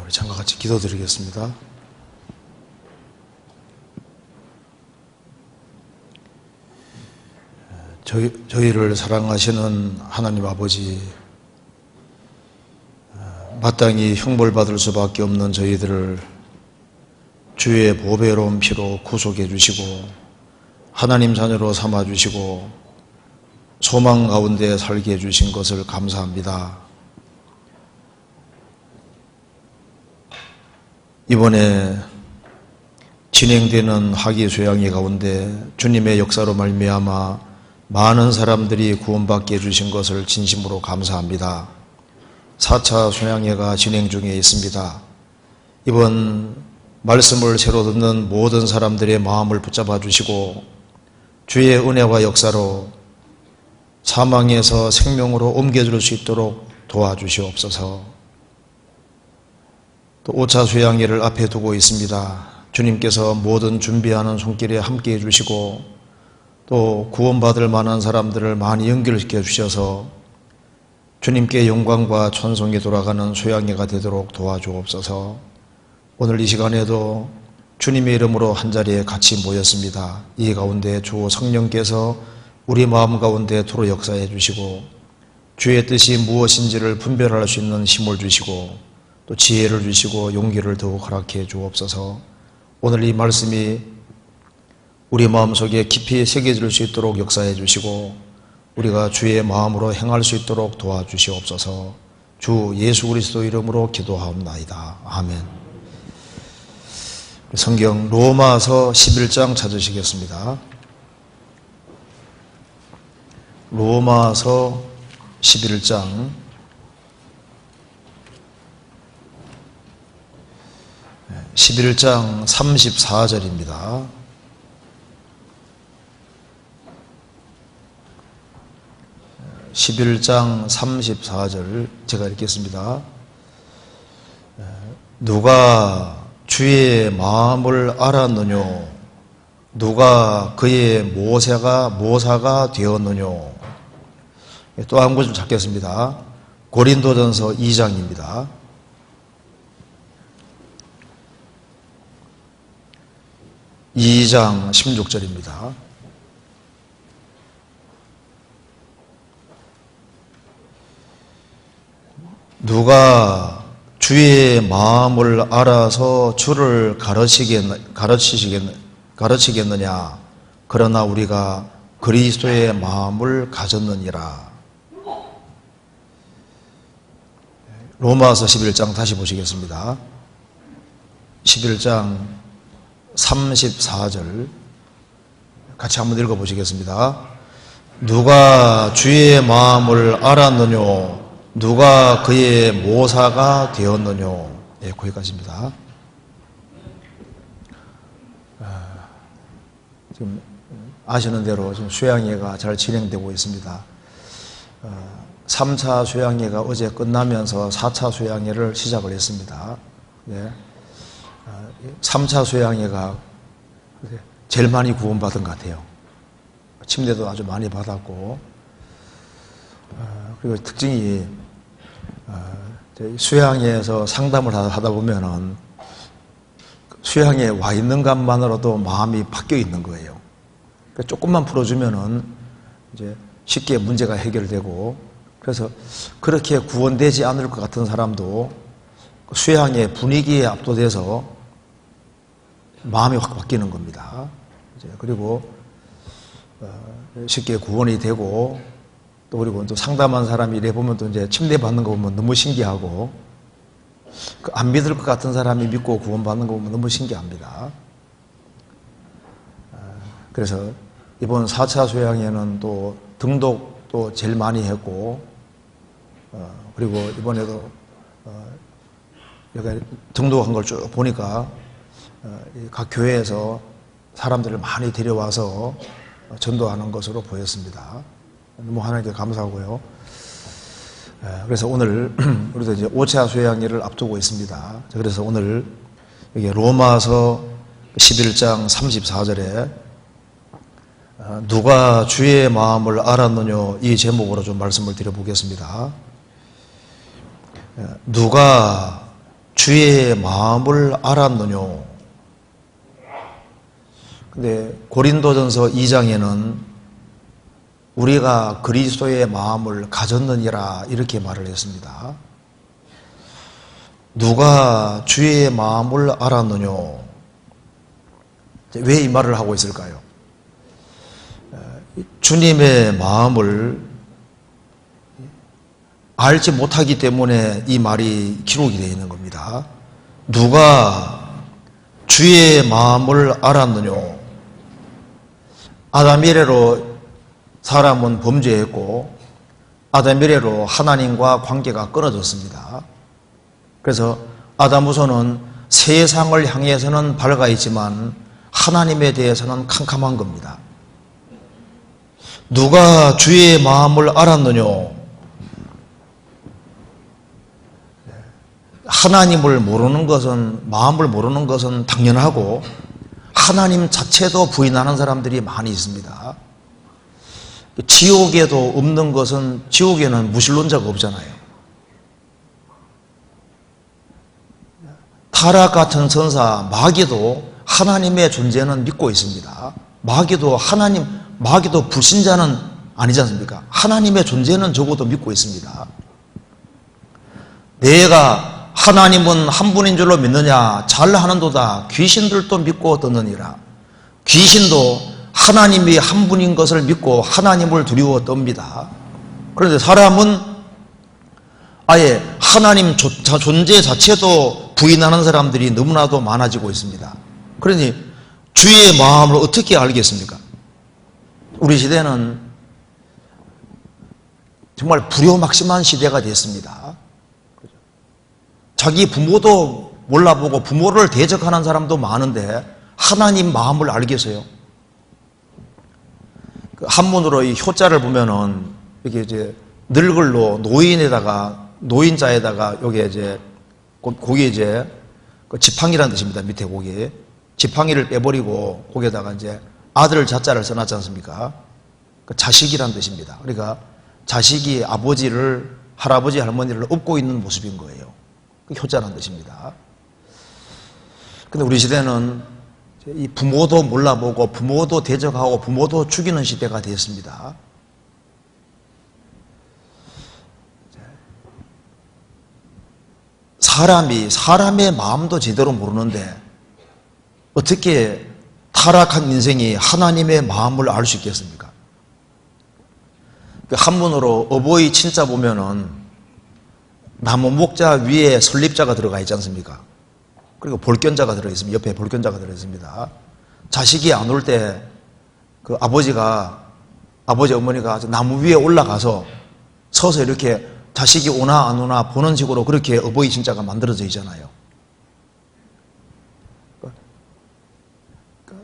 우리 참과 같이 기도드리겠습니다. 저희를 사랑하시는 하나님 아버지, 마땅히 형벌받을 수밖에 없는 저희들을 주의 보배로운 피로 구속해 주시고 하나님 자녀로 삼아 주시고 소망 가운데 살게 해주신 것을 감사합니다. 이번에 진행되는 학예수양회 가운데 주님의 역사로 말미암아 많은 사람들이 구원받게 해주신 것을 진심으로 감사합니다. 4차 수양회가 진행 중에 있습니다. 이번 말씀을 새로 듣는 모든 사람들의 마음을 붙잡아 주시고 주의 은혜와 역사로 사망에서 생명으로 옮겨줄 수 있도록 도와주시옵소서. 또 5차 수양회를 앞에 두고 있습니다. 주님께서 모든 준비하는 손길에 함께해 주시고 또 구원받을 만한 사람들을 많이 연결시켜 주셔서 주님께 영광과 찬송이 돌아가는 소양예가 되도록 도와주옵소서. 오늘 이 시간에도 주님의 이름으로 한자리에 같이 모였습니다. 이 가운데 주 성령께서 우리 마음 가운데 도로 역사해 주시고 주의 뜻이 무엇인지를 분별할 수 있는 힘을 주시고 또 지혜를 주시고 용기를 더욱 허락해 주옵소서. 오늘 이 말씀이 우리 마음속에 깊이 새겨질 수 있도록 역사해 주시고 우리가 주의 마음으로 행할 수 있도록 도와주시옵소서. 주 예수 그리스도 이름으로 기도하옵나이다. 아멘. 성경 로마서 11장 찾으시겠습니다. 로마서 11장 11장 34절입니다. 11장 34절 제가 읽겠습니다. 누가 주의 마음을 알았느뇨? 누가 그의 모사가 되었느뇨? 또 한 구절 찾겠습니다. 고린도전서 2장입니다. (2장) 16절입니다. 누가 주의 마음을 알아서 주를 가르치겠느냐? 그러나 우리가 그리스도의 마음을 가졌느니라. 로마서 11장 다시 보시겠습니다. 11장 34절 같이 한번 읽어보시겠습니다. 누가 주의 마음을 알았느뇨? 누가 그의 모사가 되었느뇨? 예, 거기까지입니다. 지금 아시는 대로 지금 수양예가 잘 진행되고 있습니다. 3차 수양예가 어제 끝나면서 4차 수양예를 시작을 했습니다. 예. 3차 수양예가 제일 많이 구원받은 것 같아요. 침례도 아주 많이 받았고, 그리고 특징이 수양예에서 상담을 하다 보면은 수양에 와 있는 것만으로도 마음이 바뀌어 있는 거예요. 그러니까 조금만 풀어주면은 이제 쉽게 문제가 해결되고, 그래서 그렇게 구원되지 않을 것 같은 사람도 수양의 분위기에 압도돼서 마음이 확 바뀌는 겁니다. 그리고 쉽게 구원이 되고, 또 그리고 또 상담한 사람이 이래 보면 또 이제 침례 받는 거 보면 너무 신기하고, 안 믿을 것 같은 사람이 믿고 구원받는 거 보면 너무 신기합니다. 그래서 이번 4차 수양회는 또 등록도 제일 많이 했고, 그리고 이번에도 여기 등록한 걸 쭉 보니까 각 교회에서 사람들을 많이 데려와서 전도하는 것으로 보였습니다. 너무 하나님께 감사하고요. 그래서 오늘 우리도 이제 5차 수양회를 앞두고 있습니다. 그래서 오늘 여기 로마서 11장 34절에 누가 주의 마음을 알았느뇨? 이 제목으로 좀 말씀을 드려보겠습니다. 누가 주의 마음을 알았느뇨? 근데 고린도전서 2장에는 우리가 그리스도의 마음을 가졌느니라 이렇게 말을 했습니다. 누가 주의 마음을 알았느뇨? 왜 이 말을 하고 있을까요? 주님의 마음을 알지 못하기 때문에 이 말이 기록이 되어 있는 겁니다. 누가 주의 마음을 알았느뇨? 아담 이래로 사람은 범죄했고 아담 이래로 하나님과 관계가 끊어졌습니다. 그래서 아담 후손은 세상을 향해서는 밝아 있지만 하나님에 대해서는 캄캄한 겁니다. 누가 주의 마음을 알았느뇨? 하나님을 모르는 것은, 마음을 모르는 것은 당연하고 하나님 자체도 부인하는 사람들이 많이 있습니다. 지옥에도 없는 것은, 지옥에는 무신론자가 없잖아요. 타락 같은 선사 마귀도 하나님의 존재는 믿고 있습니다. 마귀도 불신자는 아니지 않습니까? 하나님의 존재는 적어도 믿고 있습니다. 내가 하나님은 한 분인 줄로 믿느냐? 잘하는도다. 귀신들도 믿고 떠느니라. 귀신도 하나님이 한 분인 것을 믿고 하나님을 두려워 떱니다. 그런데 사람은 아예 하나님 존재 자체도 부인하는 사람들이 너무나도 많아지고 있습니다. 그러니 주의 마음을 어떻게 알겠습니까? 우리 시대는 정말 불효막심한 시대가 됐습니다. 자기 부모도 몰라보고 부모를 대적하는 사람도 많은데 하나님 마음을 알겠어요? 한문으로 이 효자를 보면은 이게 이제 늙을로 노인자에다가 여기에 이제 거기에 이제 그 지팡이라는 뜻입니다. 밑에 거기에 지팡이를 빼버리고 거기에다가 이제 아들 자자를 써놨지 않습니까? 그 자식이라는 뜻입니다. 그러니까 자식이 아버지를, 할아버지, 할머니를 업고 있는 모습인 거예요. 그 효자라는 뜻입니다. 근데 우리 시대는 이 부모도 몰라보고 부모도 대적하고 부모도 죽이는 시대가 되었습니다. 사람의 마음도 제대로 모르는데 어떻게 타락한 인생이 하나님의 마음을 알 수 있겠습니까? 한문으로 어버이 친자 보면은 나무 목자 위에 설립자가 들어가 있지 않습니까? 그리고 볼견자가 들어 있습니다. 옆에 볼견자가 들어 있습니다. 자식이 안 올 때 그 아버지 어머니가 나무 위에 올라가서 서서 이렇게 자식이 오나 안 오나 보는 식으로 그렇게 어버이 친자가 만들어져 있잖아요.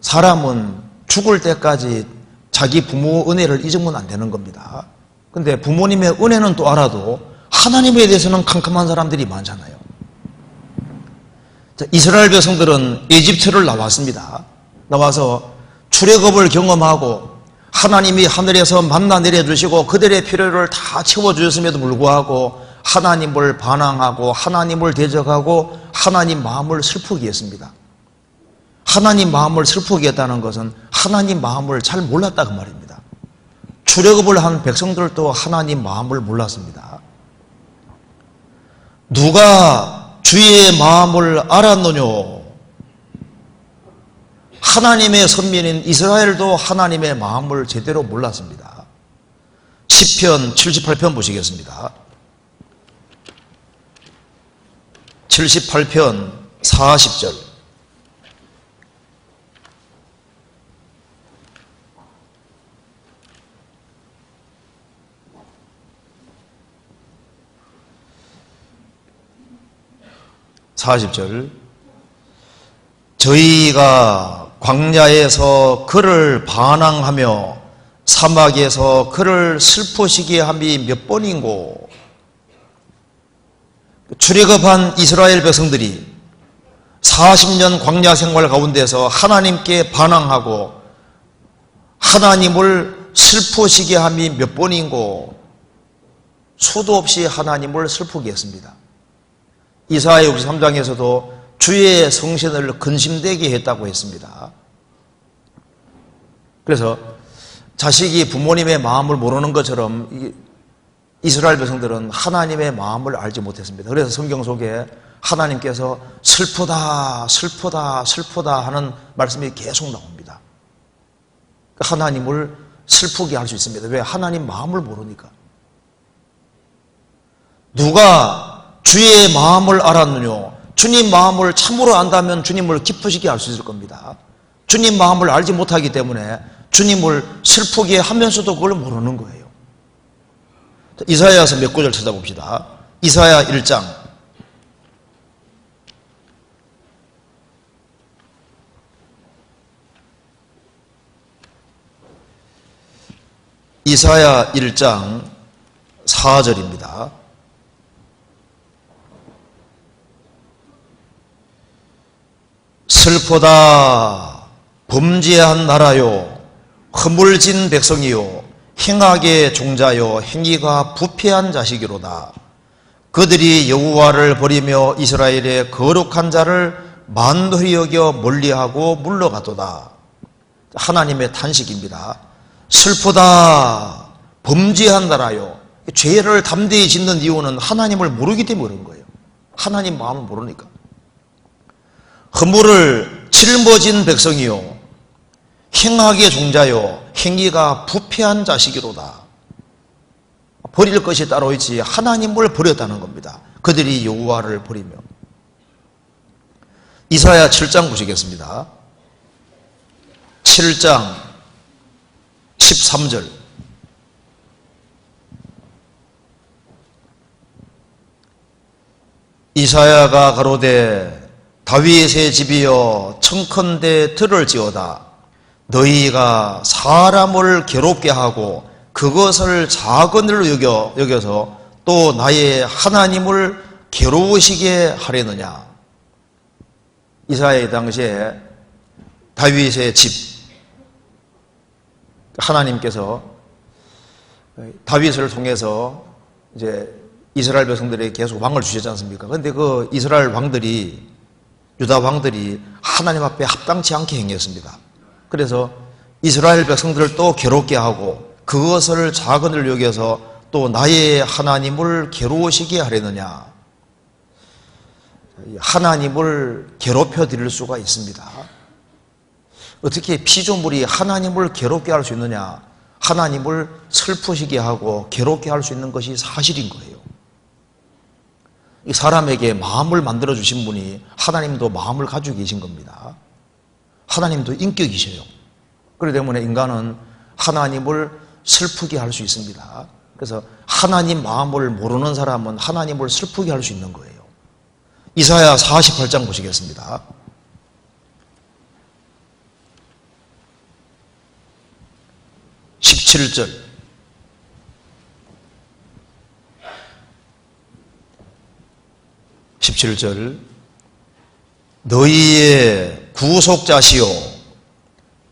사람은 죽을 때까지 자기 부모 은혜를 잊으면 안 되는 겁니다. 근데 부모님의 은혜는 또 알아도 하나님에 대해서는 캄캄한 사람들이 많잖아요. 이스라엘 백성들은 이집트를 나왔습니다. 나와서 출애굽을 경험하고 하나님이 하늘에서 만나 내려주시고 그들의 필요를 다 채워주셨음에도 불구하고 하나님을 반항하고 하나님을 대적하고 하나님 마음을 슬프게 했습니다. 하나님 마음을 슬프게 했다는 것은 하나님 마음을 잘 몰랐다 그 말입니다. 출애굽을 한 백성들도 하나님 마음을 몰랐습니다. 누가 주의 마음을 알았느뇨? 하나님의 선민인 이스라엘도 하나님의 마음을 제대로 몰랐습니다. 시편 78편 보시겠습니다. 78편 40절. 저희가 광야에서 그를 반항하며 사막에서 그를 슬프시게 함이 몇 번인고. 출애굽한 이스라엘 백성들이 40년 광야 생활 가운데서 하나님께 반항하고 하나님을 슬프시게 함이 몇 번인고. 수도 없이 하나님을 슬프게 했습니다. 이사야 63장에서도 주의 성신을 근심되게 했다고 했습니다. 그래서 자식이 부모님의 마음을 모르는 것처럼 이스라엘 백성들은 하나님의 마음을 알지 못했습니다. 그래서 성경 속에 하나님께서 슬프다, 슬프다, 슬프다 하는 말씀이 계속 나옵니다. 하나님을 슬프게 할 수 있습니다. 왜? 하나님 마음을 모르니까. 누가 주의 마음을 알았느뇨? 주님 마음을 참으로 안다면 주님을 기쁘시게 할 수 있을 겁니다. 주님 마음을 알지 못하기 때문에 주님을 슬프게 하면서도 그걸 모르는 거예요. 이사야서 몇 구절 찾아봅시다. 이사야 1장. 이사야 1장 4절입니다. 슬프다 범죄한 나라요, 허물진 백성이요, 행악의 종자요 행위가 부패한 자식이로다. 그들이 여호와를 버리며 이스라엘의 거룩한 자를 만홀히 여겨 멀리하고 물러가도다. 하나님의 탄식입니다. 슬프다. 범죄한다라요. 죄를 담대히 짓는 이유는 하나님을 모르기 때문에 그런 거예요. 하나님 마음을 모르니까. 허물을 짊어진 백성이요 행악의 종자요 행위가 부패한 자식이로다. 버릴 것이 따로 있지 하나님을 버렸다는 겁니다. 그들이 여호와를 버리며. 이사야 7장 보시겠습니다. 7장 13절. 이사야가 가로되 다윗의 집이여 청컨대 들을지어다. 너희가 사람을 괴롭게 하고 그것을 작은 일로 여겨서 또 나의 하나님을 괴로우시게 하려느냐. 이사야 당시에 다윗의 집, 하나님께서 다윗을 통해서 이제 이스라엘 백성들에게 계속 왕을 주셨지 않습니까? 그런데 그 이스라엘 왕들이, 유다 왕들이 하나님 앞에 합당치 않게 행했습니다. 그래서 이스라엘 백성들을 또 괴롭게 하고 그것을 작은 일 여겨서 또 나의 하나님을 괴로우시게 하려느냐. 하나님을 괴롭혀 드릴 수가 있습니다. 어떻게 피조물이 하나님을 괴롭게 할 수 있느냐. 하나님을 슬프시게 하고 괴롭게 할 수 있는 것이 사실인 거예요. 이 사람에게 마음을 만들어 주신 분이 하나님도 마음을 가지고 계신 겁니다. 하나님도 인격이셔요. 그렇기 때문에 인간은 하나님을 슬프게 할 수 있습니다. 그래서 하나님 마음을 모르는 사람은 하나님을 슬프게 할 수 있는 거예요. 이사야 48장 보시겠습니다. 17절. 너희의 구속자시요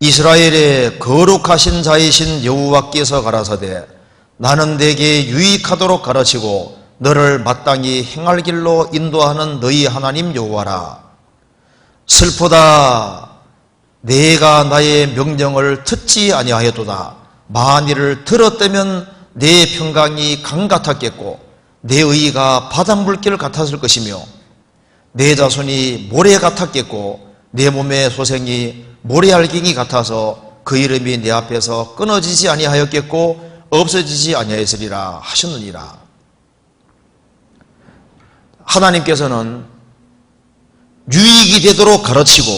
이스라엘의 거룩하신 자이신 여호와께서 가라사대 나는 네게 유익하도록 가르치고 너를 마땅히 행할 길로 인도하는 너희 하나님 여호와라. 슬프다. 내가 나의 명령을 듣지 아니하였도다. 만일을 들었다면 내 평강이 강 같았겠고 내 의가 바닷물길 같았을 것이며 내 자손이 모래 같았겠고 내 몸의 소생이 모래알갱이 같아서 그 이름이 내 앞에서 끊어지지 아니하였겠고 없어지지 아니하였으리라 하셨느니라. 하나님께서는 유익이 되도록 가르치고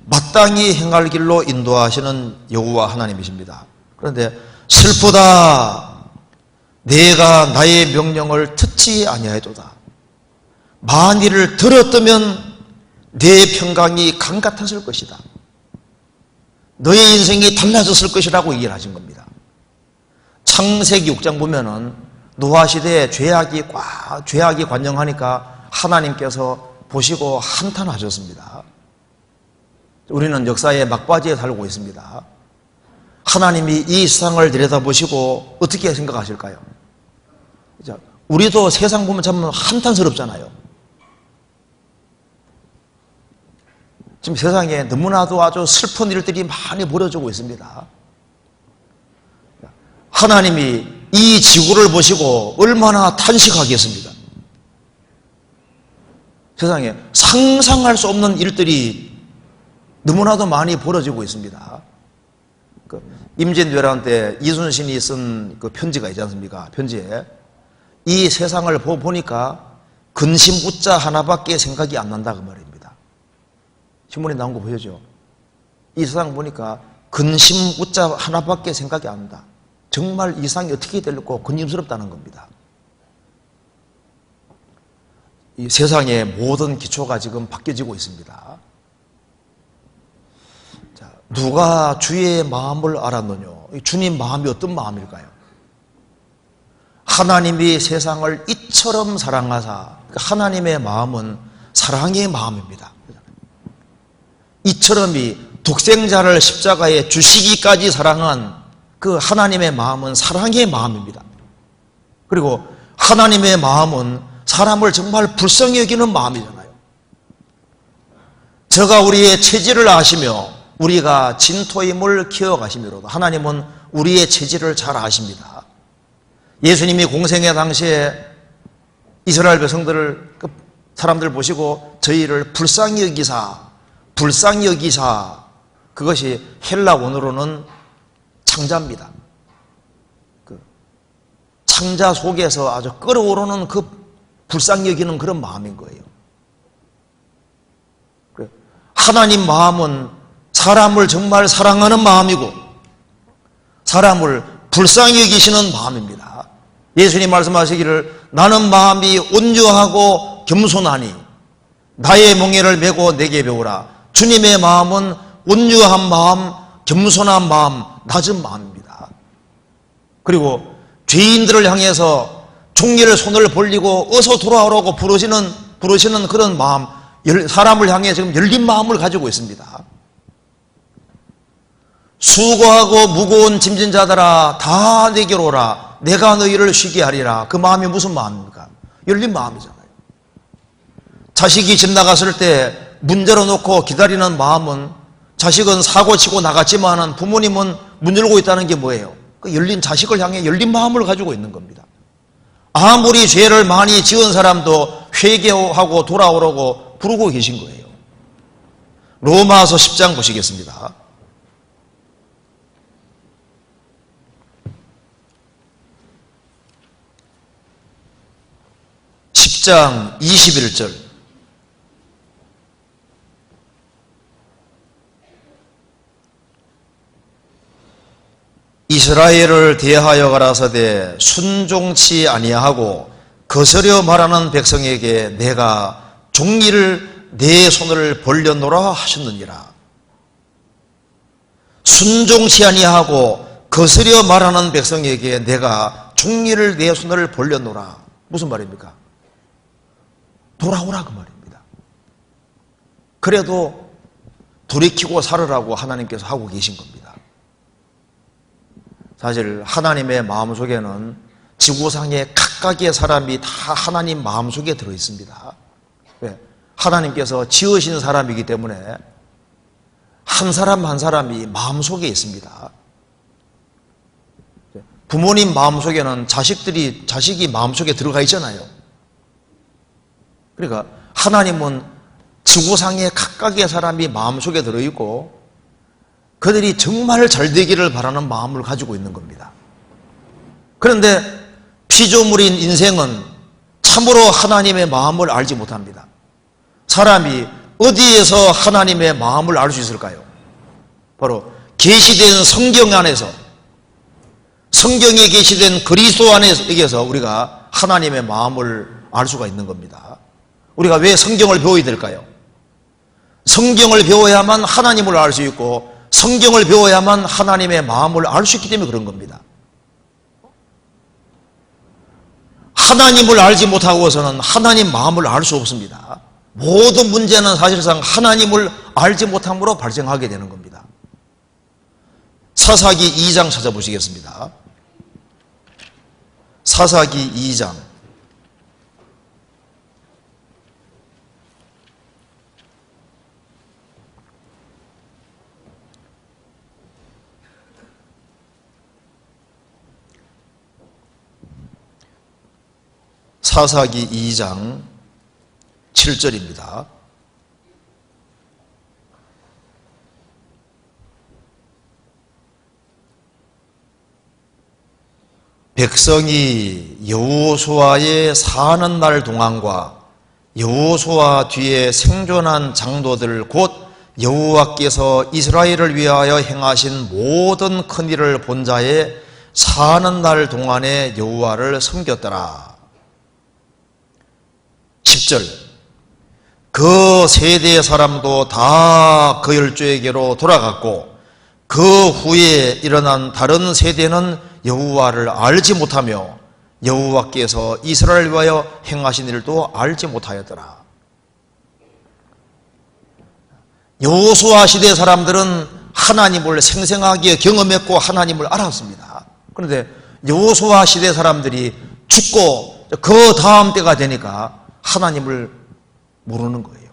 마땅히 행할 길로 인도하시는 여호와 하나님이십니다. 그런데 슬프다. 내가 나의 명령을 듣지 아니하였도다. 만일을 들었다면 내 평강이 강 같았을 것이다. 너의 인생이 달라졌을 것이라고 얘기를 하신 겁니다. 창세기 6장 보면은 노아 시대에 죄악이 관영하니까 하나님께서 보시고 한탄하셨습니다. 우리는 역사의 막바지에 살고 있습니다. 하나님이 이 세상을 들여다보시고 어떻게 생각하실까요? 우리도 세상 보면 참 한탄스럽잖아요. 지금 세상에 너무나도 아주 슬픈 일들이 많이 벌어지고 있습니다. 하나님이 이 지구를 보시고 얼마나 탄식하겠습니까? 세상에 상상할 수 없는 일들이 너무나도 많이 벌어지고 있습니다. 임진왜란 때 이순신이 쓴 그 편지가 있지 않습니까? 편지에 이 세상을 보니까 근심 웃자 하나밖에 생각이 안 난다 그 말입니다. 신문에 나온 거 보여줘. 이 세상 보니까 근심 웃자 하나밖에 생각이 안 난다. 정말 이 세상이 어떻게 될고 근심스럽다는 겁니다. 이 세상의 모든 기초가 지금 바뀌어지고 있습니다. 자, 누가 주의 마음을 알았느냐? 주님 마음이 어떤 마음일까요? 하나님이 세상을 이처럼 사랑하사, 하나님의 마음은 사랑의 마음입니다. 이처럼이 독생자를 십자가에 주시기까지 사랑한 그 하나님의 마음은 사랑의 마음입니다. 그리고 하나님의 마음은 사람을 정말 불쌍히 여기는 마음이잖아요. 저가 우리의 체질을 아시며 우리가 진토임을 기억하시미로다. 하나님은 우리의 체질을 잘 아십니다. 예수님이 공생의 당시에 이스라엘 백성들을, 사람들 보시고 저희를 불쌍히 여기사, 그것이 헬라 원어로는 창자입니다. 그 창자 속에서 아주 끓어오르는 그 불쌍히 여기는 그런 마음인 거예요. 하나님 마음은 사람을 정말 사랑하는 마음이고 사람을 불쌍히 여기시는 마음입니다. 예수님 말씀하시기를 나는 마음이 온유하고 겸손하니 나의 멍에를 메고 내게 배우라. 주님의 마음은 온유한 마음, 겸손한 마음, 낮은 마음입니다. 그리고 죄인들을 향해서 종리를 손을 벌리고 어서 돌아오라고 부르시는 그런 마음, 사람을 향해 지금 열린 마음을 가지고 있습니다. 수고하고 무거운 짐진 자들아 다 내게로 오라. 내가 너희를 쉬게 하리라. 그 마음이 무슨 마음입니까? 열린 마음이잖아요. 자식이 집 나갔을 때 문 열어놓고 기다리는 마음은, 자식은 사고치고 나갔지만 부모님은 문 열고 있다는 게 뭐예요? 그 열린 자식을 향해 열린 마음을 가지고 있는 겁니다. 아무리 죄를 많이 지은 사람도 회개하고 돌아오라고 부르고 계신 거예요. 로마서 10장 보시겠습니다. 10장 21절. 이스라엘을 대하여 가라사대 순종치 아니하고 거스려 말하는 백성에게 내가 종리를 내 손을 벌려놓으라 하셨느니라. 순종치 아니하고 거스려 말하는 백성에게 내가 종리를 내 손을 벌려놓으라. 무슨 말입니까? 돌아오라 그 말입니다. 그래도 돌이키고 살으라고 하나님께서 하고 계신 겁니다. 사실 하나님의 마음속에는 지구상의 각각의 사람이 다 하나님 마음속에 들어있습니다. 왜? 하나님께서 지으신 사람이기 때문에 한 사람 한 사람이 마음속에 있습니다. 부모님 마음속에는 자식이 마음속에 들어가 있잖아요. 그러니까 하나님은 지구상의 각각의 사람이 마음속에 들어있고 그들이 정말 잘 되기를 바라는 마음을 가지고 있는 겁니다. 그런데 피조물인 인생은 참으로 하나님의 마음을 알지 못합니다. 사람이 어디에서 하나님의 마음을 알 수 있을까요? 바로 계시된 성경 안에서, 성경에 계시된 그리스도 안에서 우리가 하나님의 마음을 알 수가 있는 겁니다. 우리가 왜 성경을 배워야 될까요? 성경을 배워야만 하나님을 알 수 있고 성경을 배워야만 하나님의 마음을 알 수 있기 때문에 그런 겁니다. 하나님을 알지 못하고서는 하나님 마음을 알 수 없습니다. 모든 문제는 사실상 하나님을 알지 못함으로 발생하게 되는 겁니다. 사사기 2장 찾아보시겠습니다. 사사기 2장. 사사기 2장 7절입니다. 백성이 여호수아의 사는 날 동안과 여호수아 뒤에 생존한 장로들 곧 여호와께서 이스라엘을 위하여 행하신 모든 큰 일을 본 자의 사는 날 동안에 여호와를 섬겼더라. 10절. 그 세대의 사람도 다 그 열조에게로 돌아갔고 그 후에 일어난 다른 세대는 여호와를 알지 못하며 여호와께서 이스라엘을 위하여 행하신 일도 알지 못하였더라. 여호수아 시대 사람들은 하나님을 생생하게 경험했고 하나님을 알았습니다. 그런데 여호수아 시대 사람들이 죽고 그 다음 때가 되니까 하나님을 모르는 거예요.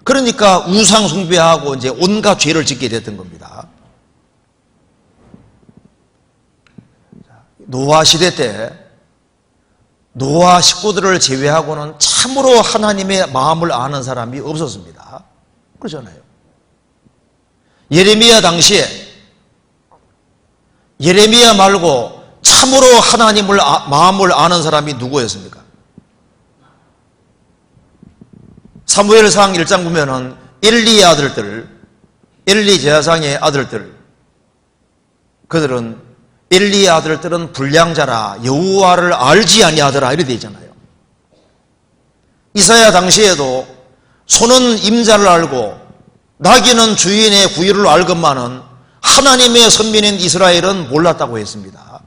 그러니까 우상 숭배하고 이제 온갖 죄를 짓게 됐던 겁니다. 노아 시대 때 노아 식구들을 제외하고는 참으로 하나님의 마음을 아는 사람이 없었습니다. 그렇잖아요. 예레미야 당시에 예레미야 말고 참으로 하나님을 마음을 아는 사람이 누구였습니까? 사무엘상 1장 보면은 엘리의 아들들, 엘리 제사장의 아들들, 그들은 엘리의 아들들은 불량자라 여호와를 알지 아니하더라 이렇게 되어 있잖아요. 이사야 당시에도 소는 임자를 알고 나귀는 주인의 구유를 알건만은 하나님의 선민인 이스라엘은 몰랐다고 했습니다.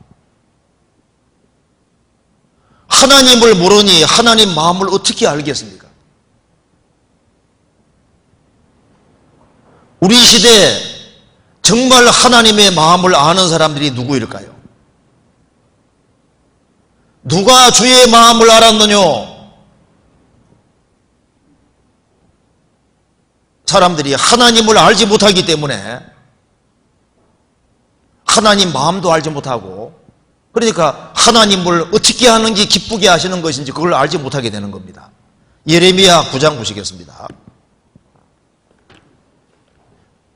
하나님을 모르니 하나님 마음을 어떻게 알겠습니까? 우리 시대에 정말 하나님의 마음을 아는 사람들이 누구일까요? 누가 주의 마음을 알았느냐? 사람들이 하나님을 알지 못하기 때문에 하나님 마음도 알지 못하고, 그러니까 하나님을 어떻게 하는지 기쁘게 하시는 것인지 그걸 알지 못하게 되는 겁니다. 예레미야 9장 보시겠습니다.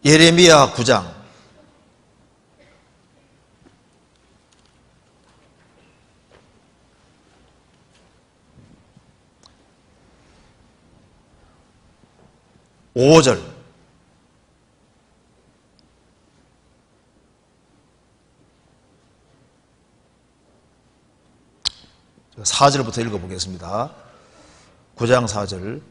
예레미야 9장 5절. 제가 4절부터 읽어보겠습니다. 9장 4절.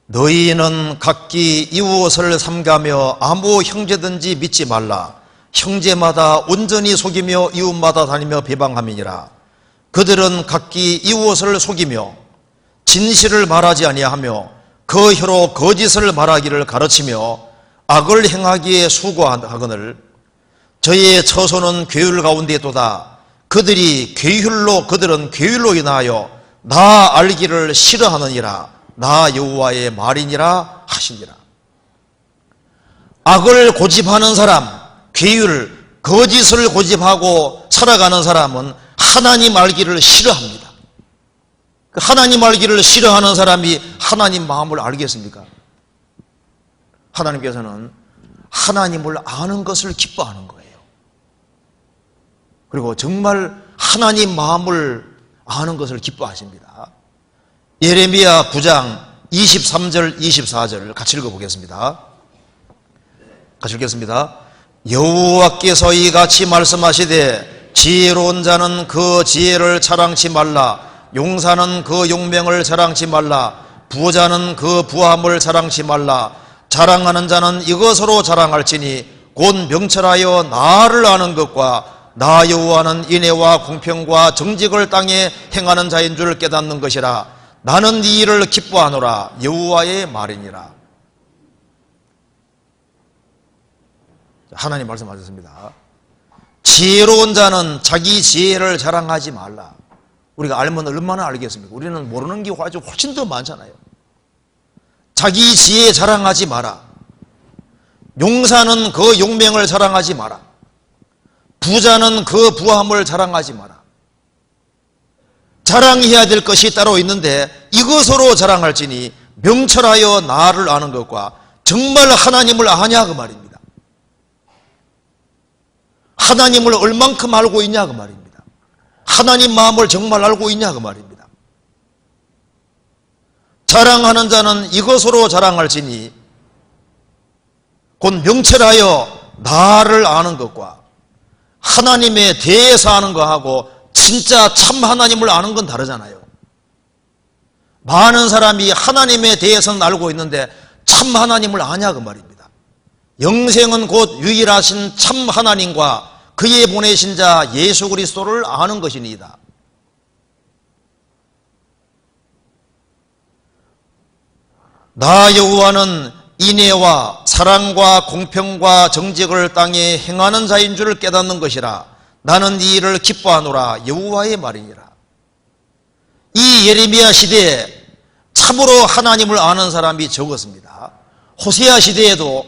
너희는 각기 이웃을 삼가며 아무 형제든지 믿지 말라. 형제마다 온전히 속이며 이웃마다 다니며 비방함이니라. 그들은 각기 이웃을 속이며 진실을 말하지 아니하며 그 혀로 거짓을 말하기를 가르치며 악을 행하기에 수고하거늘 저희의 처소는 괴율 가운데 있도다. 그들은 괴율로 인하여 나 알기를 싫어하느니라. 나 여호와의 말이니라 하시니라. 악을 고집하는 사람, 괴율, 거짓을 고집하고 살아가는 사람은 하나님 알기를 싫어합니다. 하나님 알기를 싫어하는 사람이 하나님 마음을 알겠습니까? 하나님께서는 하나님을 아는 것을 기뻐하는 거예요. 그리고 정말 하나님 마음을 아는 것을 기뻐하십니다. 예레미야 9장 23절 24절 같이 읽어보겠습니다. 같이 읽겠습니다. 여호와께서 이같이 말씀하시되 지혜로운 자는 그 지혜를 자랑치 말라. 용사는 그 용맹을 자랑치 말라. 부자는 그 부함을 자랑치 말라. 자랑하는 자는 이것으로 자랑할지니 곧 명철하여 나를 아는 것과 나 여호와는 인애와 공평과 정직을 땅에 행하는 자인 줄 깨닫는 것이라. 나는 이 일을 기뻐하노라. 여호와의 말이니라. 하나님 말씀하셨습니다. 지혜로운 자는 자기 지혜를 자랑하지 말라. 우리가 알면 얼마나 알겠습니까? 우리는 모르는 게 훨씬 더 많잖아요. 자기 지혜 자랑하지 마라. 용사는 그 용맹을 자랑하지 마라. 부자는 그 부함을 자랑하지 마라. 자랑해야 될 것이 따로 있는데 이것으로 자랑할지니 명철하여 나를 아는 것과 정말 하나님을 아냐 그 말입니다. 하나님을 얼만큼 알고 있냐 그 말입니다. 하나님 마음을 정말 알고 있냐 그 말입니다. 자랑하는 자는 이것으로 자랑할지니 곧 명철하여 나를 아는 것과 하나님에 대해서 아는 것하고 진짜 참 하나님을 아는 건 다르잖아요. 많은 사람이 하나님에 대해서는 알고 있는데 참 하나님을 아냐 그 말입니다. 영생은 곧 유일하신 참 하나님과 그의 보내신 자 예수 그리스도를 아는 것이니이다. 나 여호와는 인애와 사랑과 공평과 정직을 땅에 행하는 자인 줄을 깨닫는 것이라. 나는 이 일을 기뻐하노라. 여호와의 말이니라. 이 예레미야 시대에 참으로 하나님을 아는 사람이 적었습니다. 호세아 시대에도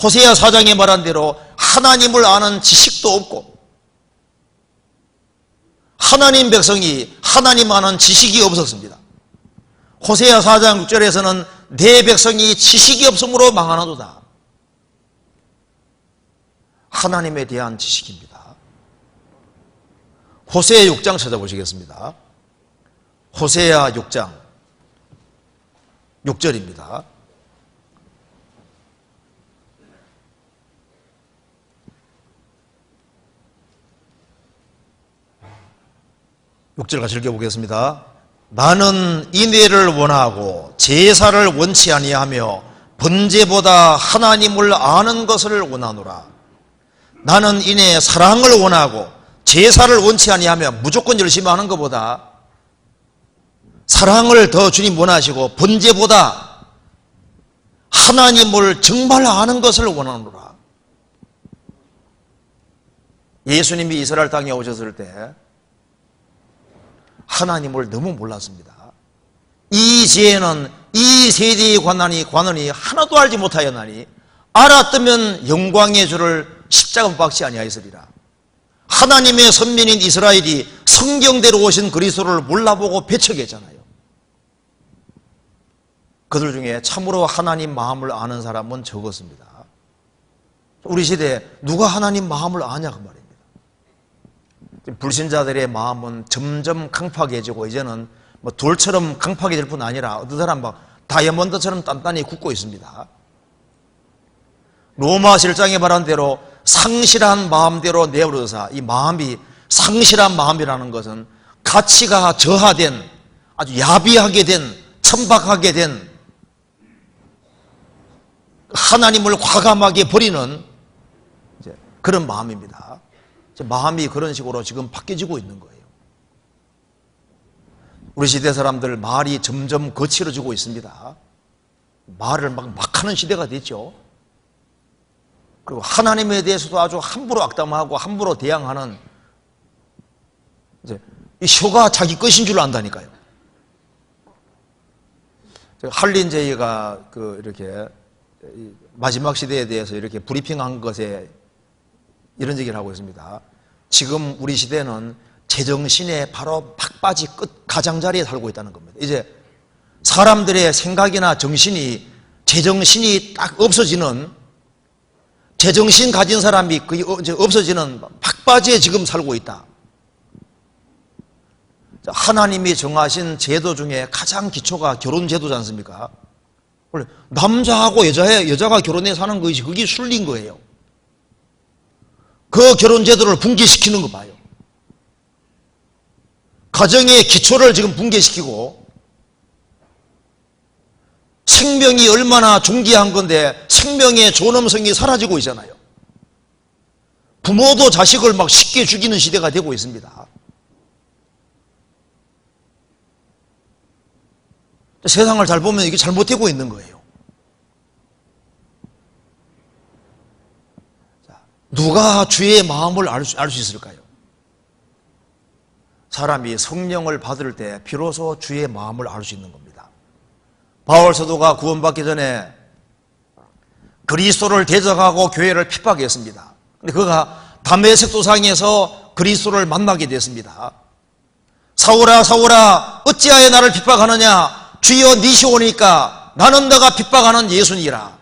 호세아 4장에 말한 대로 하나님을 아는 지식도 없고 하나님 백성이 하나님 아는 지식이 없었습니다. 호세아 4장 6절에서는 내 백성이 지식이 없으므로 망하나도다. 하나님에 대한 지식입니다. 호세아 6장 찾아보시겠습니다. 호세아 6장 6절입니다. 같이 읽어보겠습니다. 나는 인애를 원하고 제사를 원치 아니하며 번제보다 하나님을 아는 것을 원하노라. 나는 인애 사랑을 원하고 제사를 원치 아니하며 무조건 열심히 하는 것보다 사랑을 더 주님 원하시고 번제보다 하나님을 정말 아는 것을 원하노라. 예수님이 이스라엘 땅에 오셨을 때 하나님을 너무 몰랐습니다. 이 지혜는 이 세대의 관원이 하나도 알지 못하였나니 알았다면 영광의 주를 십자가 못 박지 아니하였으리라. 하나님의 선민인 이스라엘이 성경대로 오신 그리스도를 몰라보고 배척했잖아요. 그들 중에 참으로 하나님 마음을 아는 사람은 적었습니다. 우리 시대에 누가 하나님 마음을 아냐 그 말입니다. 불신자들의 마음은 점점 강팍해지고 이제는 뭐 돌처럼 강팍해질 뿐 아니라 어떤 사람 막 다이아몬드처럼 단단히 굳고 있습니다. 로마 7장에 말한 대로 상실한 마음대로 내버려서 이 마음이 상실한 마음이라는 것은 가치가 저하된 아주 야비하게 된 천박하게 된 하나님을 과감하게 버리는 그런 마음입니다. 마음이 그런 식으로 지금 바뀌어지고 있는 거예요. 우리 시대 사람들 말이 점점 거칠어지고 있습니다. 말을 막 하는 시대가 됐죠. 그리고 하나님에 대해서도 아주 함부로 악담하고 함부로 대항하는 이 쇼가 자기 것인 줄 안다니까요. 할린제이가 이렇게 마지막 시대에 대해서 이렇게 브리핑한 것에 이런 얘기를 하고 있습니다. 지금 우리 시대는 제정신의 바로 막바지 끝 가장자리에 살고 있다는 겁니다. 이제 사람들의 생각이나 정신이 제정신이 딱 없어지는 제정신 가진 사람이 거의 없어지는 막바지에 지금 살고 있다. 하나님이 정하신 제도 중에 가장 기초가 결혼 제도지 않습니까? 원래 남자하고 여자가 결혼해 사는 것이 그게 순리인 거예요. 그 결혼 제도를 붕괴시키는 거 봐요. 가정의 기초를 지금 붕괴시키고 생명이 얼마나 존귀한 건데 생명의 존엄성이 사라지고 있잖아요. 부모도 자식을 막 쉽게 죽이는 시대가 되고 있습니다. 세상을 잘 보면 이게 잘못되고 있는 거예요. 누가 주의 마음을 알 수 있을까요? 사람이 성령을 받을 때 비로소 주의 마음을 알 수 있는 겁니다. 바울 사도가 구원받기 전에 그리스도를 대적하고 교회를 핍박했습니다. 근데 그가 다메섹 도상에서 그리스도를 만나게 됐습니다. 사울아 사울아 어찌하여 나를 핍박하느냐? 주여 니시오니까 나는 너가 핍박하는 예수니라.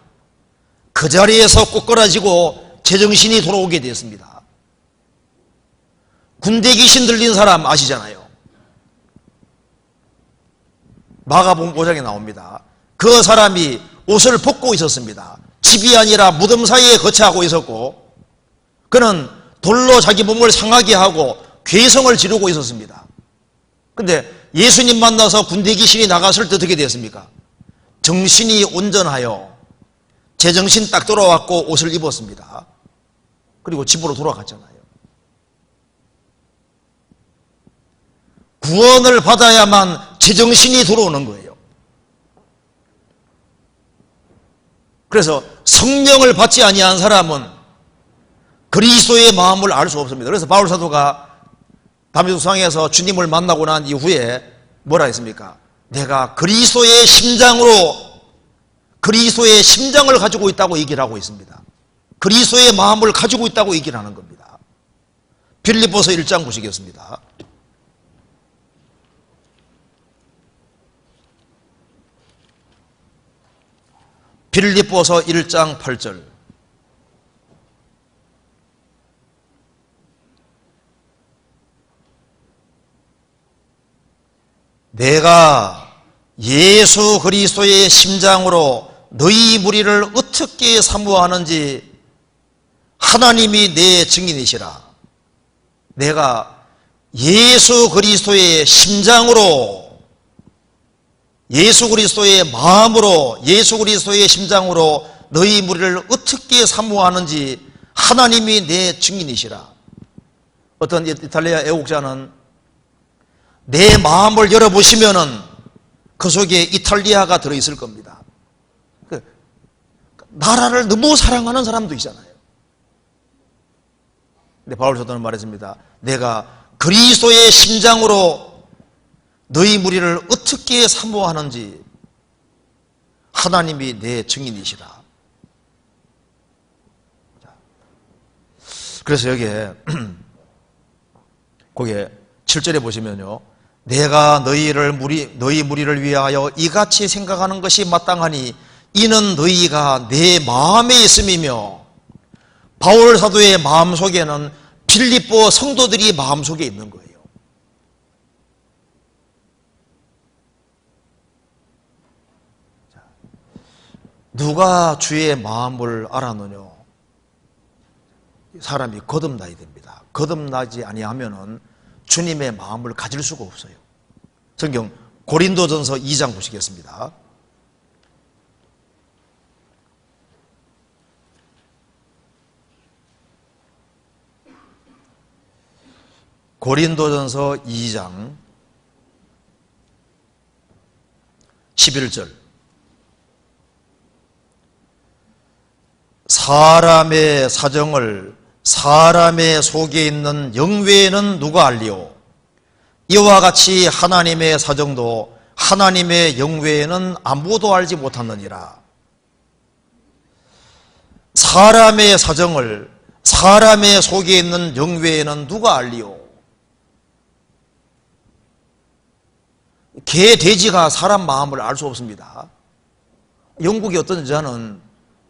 그 자리에서 꼬꾸라지고 제정신이 돌아오게 되었습니다. 군대 귀신 들린 사람 아시잖아요. 마가복음 5장에 나옵니다. 그 사람이 옷을 벗고 있었습니다. 집이 아니라 무덤 사이에 거처하고 있었고 그는 돌로 자기 몸을 상하게 하고 괴성을 지르고 있었습니다. 그런데 예수님 만나서 군대 귀신이 나갔을 때 어떻게 됐습니까? 정신이 온전하여 제정신 딱 돌아왔고 옷을 입었습니다. 그리고 집으로 돌아갔잖아요. 구원을 받아야만 제정신이 들어오는 거예요. 그래서 성령을 받지 아니한 사람은 그리스도의 마음을 알 수 없습니다. 그래서 바울 사도가 다메섹 수상에서 주님을 만나고 난 이후에 뭐라 했습니까? 내가 그리스도의 심장을 가지고 있다고 얘기를 하고 있습니다. 그리스도의 마음을 가지고 있다고 얘기를 하는 겁니다. 빌립보서 1장 보시겠습니다. 빌립보서 1장 8절. 내가 예수 그리스도의 심장으로 너희 무리를 어떻게 사모하는지 하나님이 내 증인이시라. 내가 예수 그리스도의 심장으로, 예수 그리스도의 마음으로, 예수 그리스도의 심장으로 너희 무리를 어떻게 사모하는지 하나님이 내 증인이시라. 어떤 이탈리아 애국자는 내 마음을 열어보시면은 그 속에 이탈리아가 들어있을 겁니다. 나라를 너무 사랑하는 사람도 있잖아요. 근데 바울 사도는 말했습니다. 내가 그리스도의 심장으로 너희 무리를 어떻게 사모하는지 하나님이 내 증인이시라. 그래서 여기에 거기에 7절에 보시면요, 내가 너희 무리를 위하여 이같이 생각하는 것이 마땅하니 이는 너희가 내 마음에 있음이며, 바울 사도의 마음속에는 빌립보 성도들이 마음속에 있는 거예요. 누가 주의 마음을 알아느냐? 사람이 거듭나야 됩니다. 거듭나지 아니하면은 주님의 마음을 가질 수가 없어요. 성경 고린도전서 2장 보시겠습니다. 고린도전서 2장 11절. 사람의 사정을 사람의 속에 있는 영외에는 누가 알리오? 이와 같이 하나님의 사정도 하나님의 영외에는 아무도 알지 못하느니라. 사람의 사정을 사람의 속에 있는 영외에는 누가 알리오? 개, 돼지가 사람 마음을 알 수 없습니다. 영국의 어떤 여자는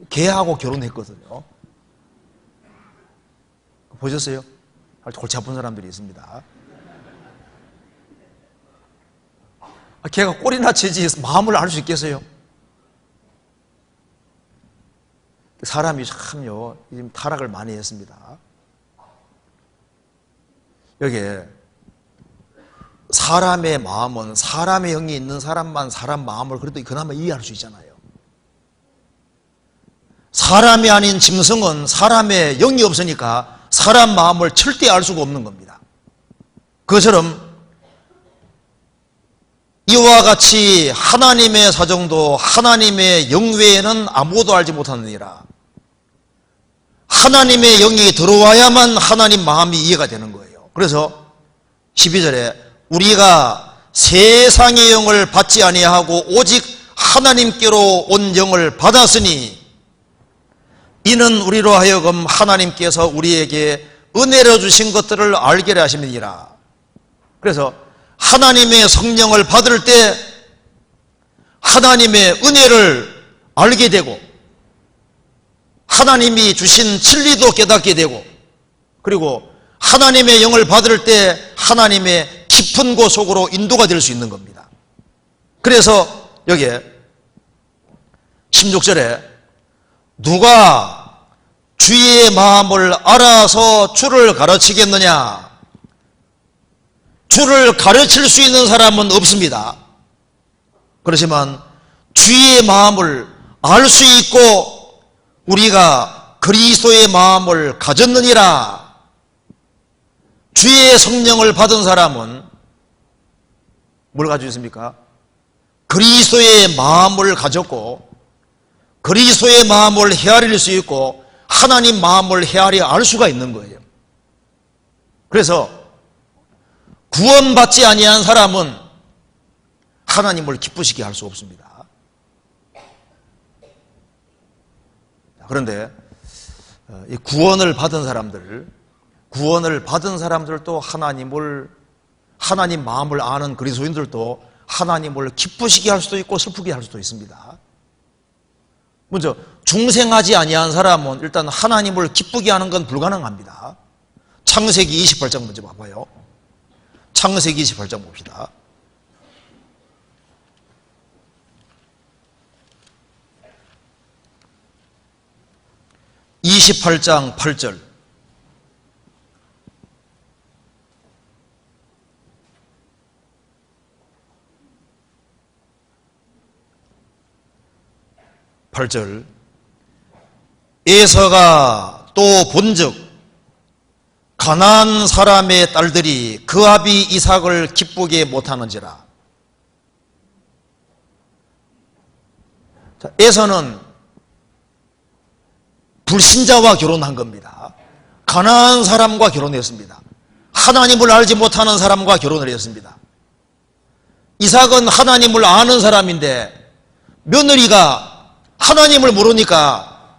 개하고 결혼했거든요. 보셨어요? 골치 아픈 사람들이 있습니다. 개가 꼬리나 치지 마음을 알 수 있겠어요? 사람이 참요, 타락을 많이 했습니다. 여기에 사람의 마음은 사람의 영이 있는 사람만 사람 마음을 그래도 그나마 이해할 수 있잖아요. 사람이 아닌 짐승은 사람의 영이 없으니까 사람 마음을 절대 알 수가 없는 겁니다. 그것처럼 이와 같이 하나님의 사정도 하나님의 영 외에는 아무도 알지 못하느니라. 하나님의 영이 들어와야만 하나님 마음이 이해가 되는 거예요. 그래서 12절에 우리가 세상의 영을 받지 아니하고 오직 하나님께로 온 영을 받았으니 이는 우리로 하여금 하나님께서 우리에게 은혜로 주신 것들을 알게 하심이니라. 그래서 하나님의 성령을 받을 때 하나님의 은혜를 알게 되고 하나님이 주신 진리도 깨닫게 되고, 그리고 하나님의 영을 받을 때 하나님의 깊은 곳 속으로 인도가 될 수 있는 겁니다. 그래서 여기에 16절에 누가 주의 마음을 알아서 주를 가르치겠느냐? 주를 가르칠 수 있는 사람은 없습니다. 그렇지만 주의 마음을 알 수 있고 우리가 그리스도의 마음을 가졌느니라. 주의 성령을 받은 사람은 뭘 가지고 있습니까? 그리스도의 마음을 가졌고 그리스도의 마음을 헤아릴 수 있고 하나님 마음을 헤아려 알 수가 있는 거예요. 그래서 구원받지 아니한 사람은 하나님을 기쁘시게 할 수 없습니다. 그런데 이 구원을 받은 사람들도 하나님 마음을 아는 그리스도인들도 하나님을 기쁘시게 할 수도 있고 슬프게 할 수도 있습니다. 먼저 중생하지 아니한 사람은 일단 하나님을 기쁘게 하는 건 불가능합니다. 창세기 28장 먼저 봐봐요. 창세기 28장 봅시다. 28장 8절. 에서가 또 본즉 가나안 사람의 딸들이 그 아비 이삭을 기쁘게 못하는지라. 에서는 불신자와 결혼한 겁니다. 가나안 사람과 결혼했습니다. 하나님을 알지 못하는 사람과 결혼을 했습니다. 이삭은 하나님을 아는 사람인데 며느리가 하나님을 모르니까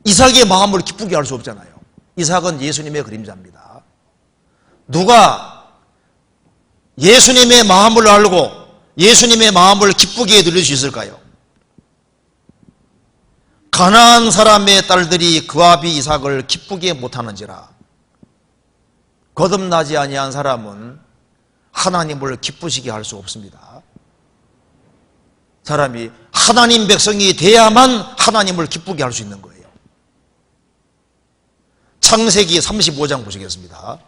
이삭의 마음을 기쁘게 할 수 없잖아요. 이삭은 예수님의 그림자입니다. 누가 예수님의 마음을 알고 예수님의 마음을 기쁘게 누릴 수 있을까요? 가나안 사람의 딸들이 그 아비 이삭을 기쁘게 못하는지라. 거듭나지 아니한 사람은 하나님을 기쁘시게 할 수 없습니다. 사람이 하나님 백성이 돼야만 하나님을 기쁘게 할 수 있는 거예요. 창세기 35장 보시겠습니다.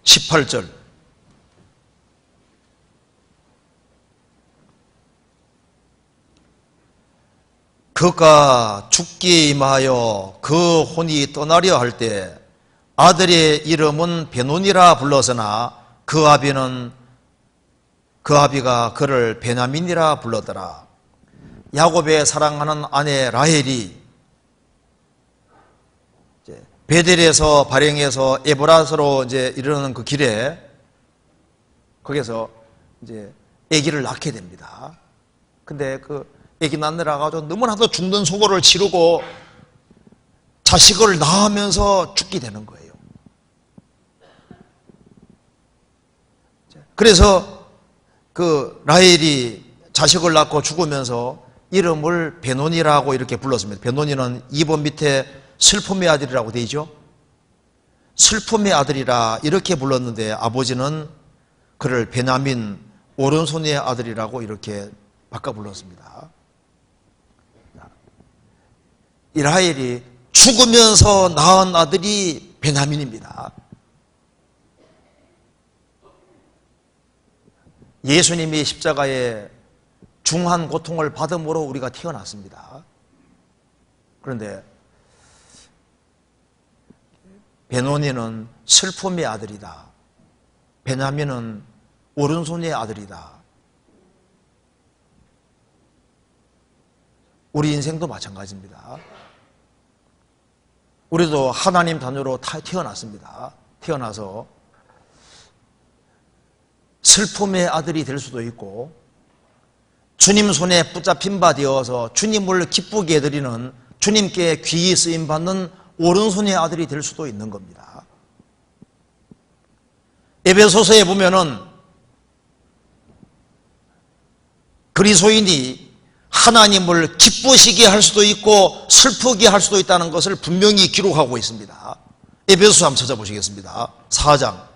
18절. 그가 죽기에 임하여 그 혼이 떠나려 할 때 아들의 이름은 베논이라 불렀으나 그 아비가 그를 베냐민이라 불렀더라. 야곱의 사랑하는 아내 라헬이 베델에서 발행해서 에브라스로 이르는 그 길에 거기서 아기를 낳게 됩니다. 근데 그 아기 낳느라 가지고 너무나도 죽는 소고를 치르고 자식을 낳으면서 죽게 되는 거예요. 그래서 그 라헬이 자식을 낳고 죽으면서 이름을 베논이라고 이렇게 불렀습니다. 베논이는 2번 밑에 슬픔의 아들이라고 되어 있죠. 슬픔의 아들이라 이렇게 불렀는데 아버지는 그를 베냐민 오른손의 아들이라고 이렇게 바꿔 불렀습니다. 이 라헬이 죽으면서 낳은 아들이 베냐민입니다. 예수님이 십자가에 중한 고통을 받음으로 우리가 태어났습니다. 그런데 베노니는 슬픔의 아들이다. 베냐민은 오른손의 아들이다. 우리 인생도 마찬가지입니다. 우리도 하나님 자녀로 태어났습니다. 태어나서 슬픔의 아들이 될 수도 있고 주님 손에 붙잡힌 바 되어서 주님을 기쁘게 해드리는 주님께 귀히 쓰임받는 오른손의 아들이 될 수도 있는 겁니다. 에베소서에 보면은 그리스도인이 하나님을 기쁘시게 할 수도 있고 슬프게 할 수도 있다는 것을 분명히 기록하고 있습니다. 에베소서 한번 찾아보시겠습니다. 4장.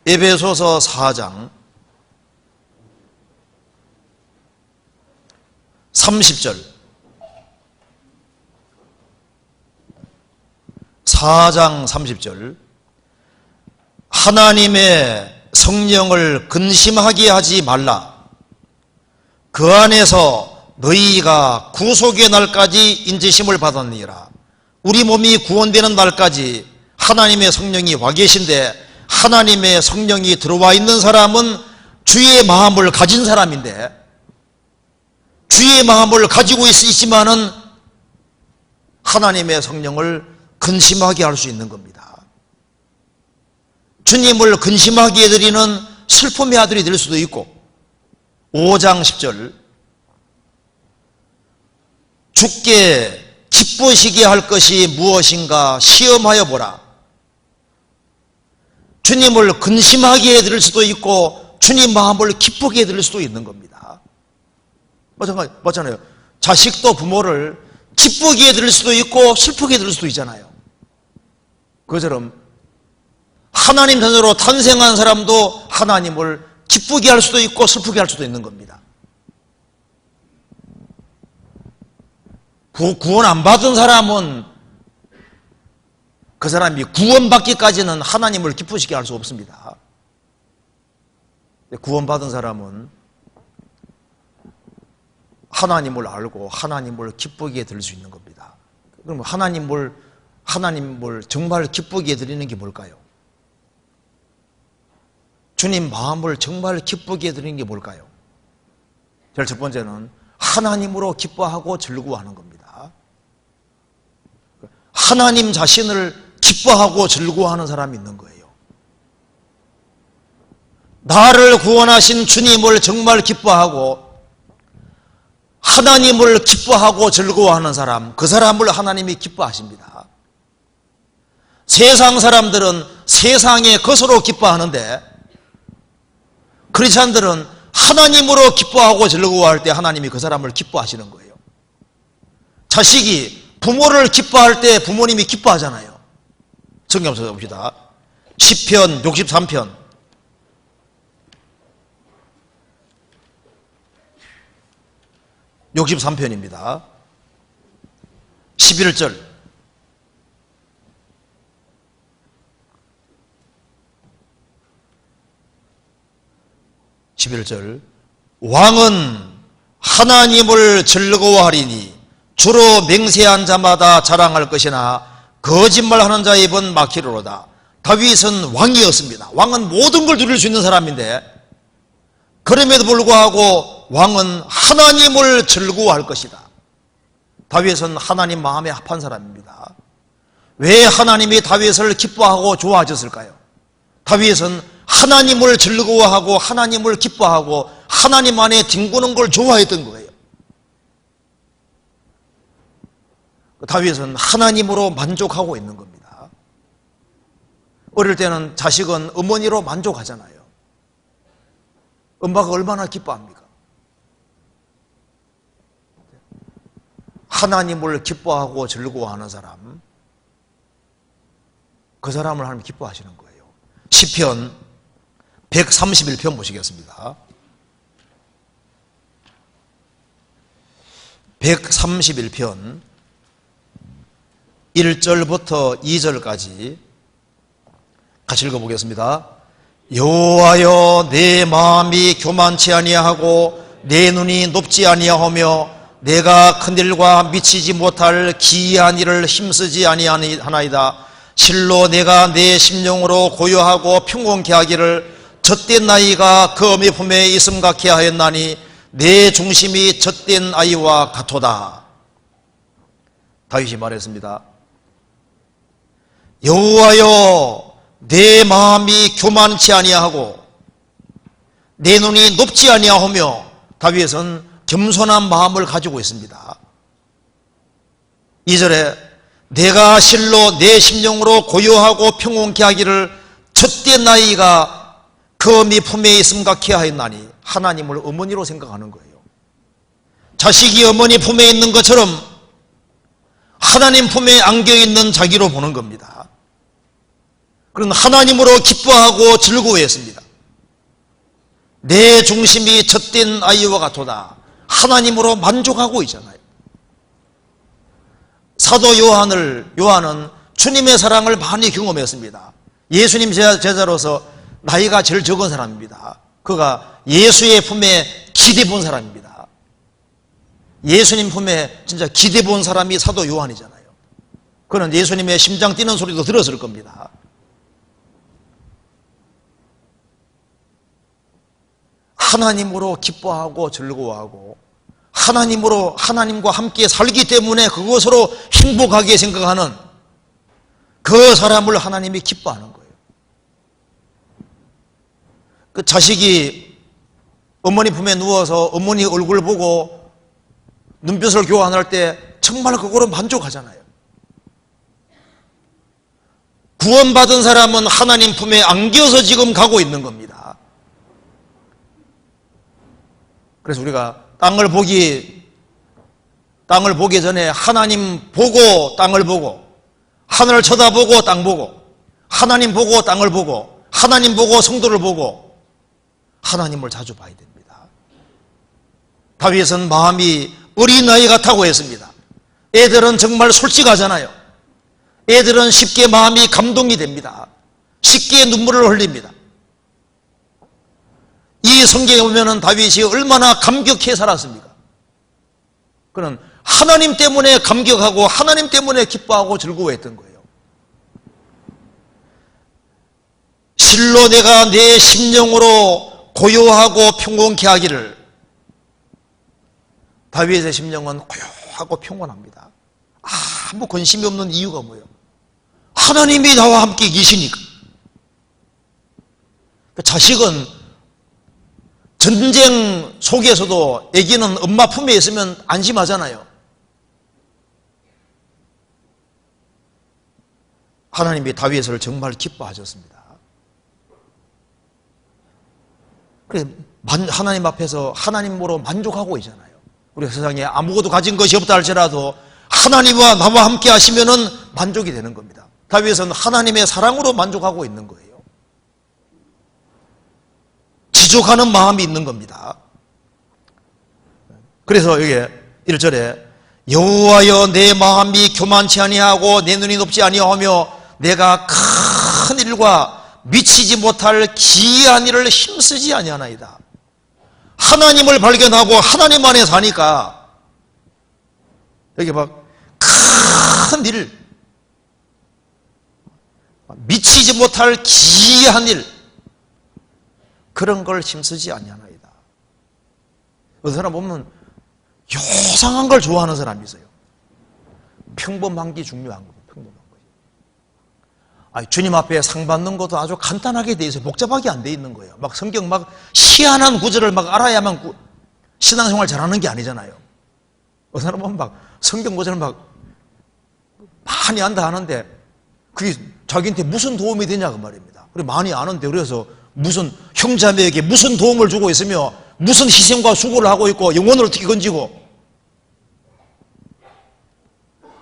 에베소서 4장 30절. 4장 30절. 하나님의 성령을 근심하게 하지 말라. 그 안에서 너희가 구속의 날까지 인지심을 받았느니라. 우리 몸이 구원되는 날까지 하나님의 성령이 와 계신데, 하나님의 성령이 들어와 있는 사람은 주의 마음을 가진 사람인데, 주의 마음을 가지고 있지만은 하나님의 성령을 근심하게 할 수 있는 겁니다. 주님을 근심하게 해드리는 슬픔의 아들이 될 수도 있고, 5장 10절, 주께 기쁘시게 할 것이 무엇인가 시험하여 보라. 주님을 근심하게 해드릴 수도 있고 주님 마음을 기쁘게 해드릴 수도 있는 겁니다. 맞잖아요. 자식도 부모를 기쁘게 해드릴 수도 있고 슬프게 해드릴 수도 있잖아요. 그처럼 하나님 자녀로 탄생한 사람도 하나님을 기쁘게 할 수도 있고 슬프게 할 수도 있는 겁니다. 구원 안 받은 사람은 그 사람이 구원받기까지는 하나님을 기쁘시게 할 수 없습니다. 구원받은 사람은 하나님을 알고 하나님을 기쁘게 드릴 수 있는 겁니다. 그럼 하나님을 정말 기쁘게 드리는 게 뭘까요? 주님 마음을 정말 기쁘게 드리는 게 뭘까요? 제일 첫 번째는 하나님으로 기뻐하고 즐거워하는 겁니다. 하나님 자신을 기뻐하고 즐거워하는 사람이 있는 거예요. 나를 구원하신 주님을 정말 기뻐하고 하나님을 기뻐하고 즐거워하는 사람, 그 사람을 하나님이 기뻐하십니다. 세상 사람들은 세상의 것으로 기뻐하는데 크리스찬들은 하나님으로 기뻐하고 즐거워할 때 하나님이 그 사람을 기뻐하시는 거예요. 자식이 부모를 기뻐할 때 부모님이 기뻐하잖아요. 성경 찾아봅시다. 시편 63편 63편입니다. 11절. 11절. 왕은 하나님을 즐거워하리니 주로 맹세한 자마다 자랑할 것이나 거짓말하는 자의 입은 막히리로다. 다윗은 왕이었습니다. 왕은 모든 걸 누릴 수 있는 사람인데 그럼에도 불구하고 왕은 하나님을 즐거워할 것이다. 다윗은 하나님 마음에 합한 사람입니다. 왜 하나님이 다윗을 기뻐하고 좋아하셨을까요? 다윗은 하나님을 즐거워하고 하나님을 기뻐하고 하나님 안에 뒹구는 걸 좋아했던 거예요. 다윗은 하나님으로 만족하고 있는 겁니다. 어릴 때는 자식은 어머니로 만족하잖아요. 엄마가 얼마나 기뻐합니까? 하나님을 기뻐하고 즐거워하는 사람, 그 사람을 하나님 기뻐하시는 거예요. 시편 131편 보시겠습니다. 131편 1절부터 2절까지 같이 읽어보겠습니다. 여호와여, 내 마음이 교만치 아니하고 내 눈이 높지 아니하며 내가 큰일과 미치지 못할 기이한 일을 힘쓰지 아니하나이다. 실로 내가 내 심령으로 고요하고 평온케 하기를 젖된 나이가 그 어미 품에 있음 같게 하였나니 내 중심이 젖된 아이와 같도다. 다윗이 말했습니다. 여호와여, 내 마음이 교만치 아니하고 내 눈이 높지 아니하며, 다윗은 겸손한 마음을 가지고 있습니다. 2절에 내가 실로 내 심령으로 고요하고 평온케 하기를 젖된 나이가 그 어미 품에 있음 같게 하였나니, 하나님을 어머니로 생각하는 거예요. 자식이 어머니 품에 있는 것처럼 하나님 품에 안겨있는 자기로 보는 겁니다. 그런 하나님으로 기뻐하고 즐거워했습니다. 내 중심이 젖된 아이와 같도다. 하나님으로 만족하고 있잖아요. 사도 요한은 주님의 사랑을 많이 경험했습니다. 예수님 제자로서 나이가 제일 적은 사람입니다. 그가 예수의 품에 기대 본 사람입니다. 예수님 품에 진짜 기대 본 사람이 사도 요한이잖아요. 그는 예수님의 심장 뛰는 소리도 들었을 겁니다. 하나님으로 기뻐하고 즐거워하고 하나님과 함께 살기 때문에 그것으로 행복하게 생각하는 그 사람을 하나님이 기뻐하는 거예요. 그 자식이 어머니 품에 누워서 어머니 얼굴 보고 눈빛을 교환할 때 정말 그거로 만족하잖아요. 구원받은 사람은 하나님 품에 안겨서 지금 가고 있는 겁니다. 그래서 우리가 땅을 보기 전에 하나님 보고 땅을 보고, 하늘을 쳐다보고 땅 보고, 하나님 보고 땅을 보고, 하나님 보고 성도를 보고, 하나님을 자주 봐야 됩니다. 다윗은 마음이 어린아이 같다고 했습니다. 애들은 정말 솔직하잖아요. 애들은 쉽게 마음이 감동이 됩니다. 쉽게 눈물을 흘립니다. 이 성경에 보면은 다윗이 얼마나 감격해 살았습니까? 그는 하나님 때문에 감격하고 하나님 때문에 기뻐하고 즐거워했던 거예요. 실로 내가 내 심령으로 고요하고 평온케 하기를. 다윗의 심령은 고요하고 평온합니다. 아무 근심이 없는 이유가 뭐예요? 하나님이 나와 함께 계시니까. 자식은 전쟁 속에서도 아기는 엄마 품에 있으면 안심하잖아요. 하나님이 다윗을 정말 기뻐하셨습니다. 그래, 하나님 앞에서 하나님으로 만족하고 있잖아요. 우리가 세상에 아무것도 가진 것이 없다 할지라도 하나님과 나와 함께 하시면은 만족이 되는 겁니다. 다윗은 하나님의 사랑으로 만족하고 있는 거예요. 지족하는 마음이 있는 겁니다. 그래서 여기 1절에 여호와여 내 마음이 교만치 아니하고 내 눈이 높지 아니하며 내가 큰 일과 미치지 못할 기이한 일을 힘쓰지 아니하나이다. 하나님을 발견하고 하나님 안에 사니까 여기 막 큰 일, 미치지 못할 기이한 일, 그런 걸 힘쓰지 아니하나이다. 어떤 사람 보면 요상한 걸 좋아하는 사람이 있어요. 평범한 게 중요한 거예요. 평범한 거예요. 주님 앞에 상 받는 것도 아주 간단하게 돼 있어요. 복잡하게 안 돼 있는 거예요. 막 성경 막 희한한 구절을 막 알아야만 신앙생활 잘하는 게 아니잖아요. 어떤 사람 보면 막 성경 구절을 막 많이 안다 하는데 그게 자기한테 무슨 도움이 되냐 그 말입니다. 그래 많이 아는데 그래서 무슨 형제자매에게 무슨 도움을 주고 있으며 무슨 희생과 수고를 하고 있고 영혼을 어떻게 건지고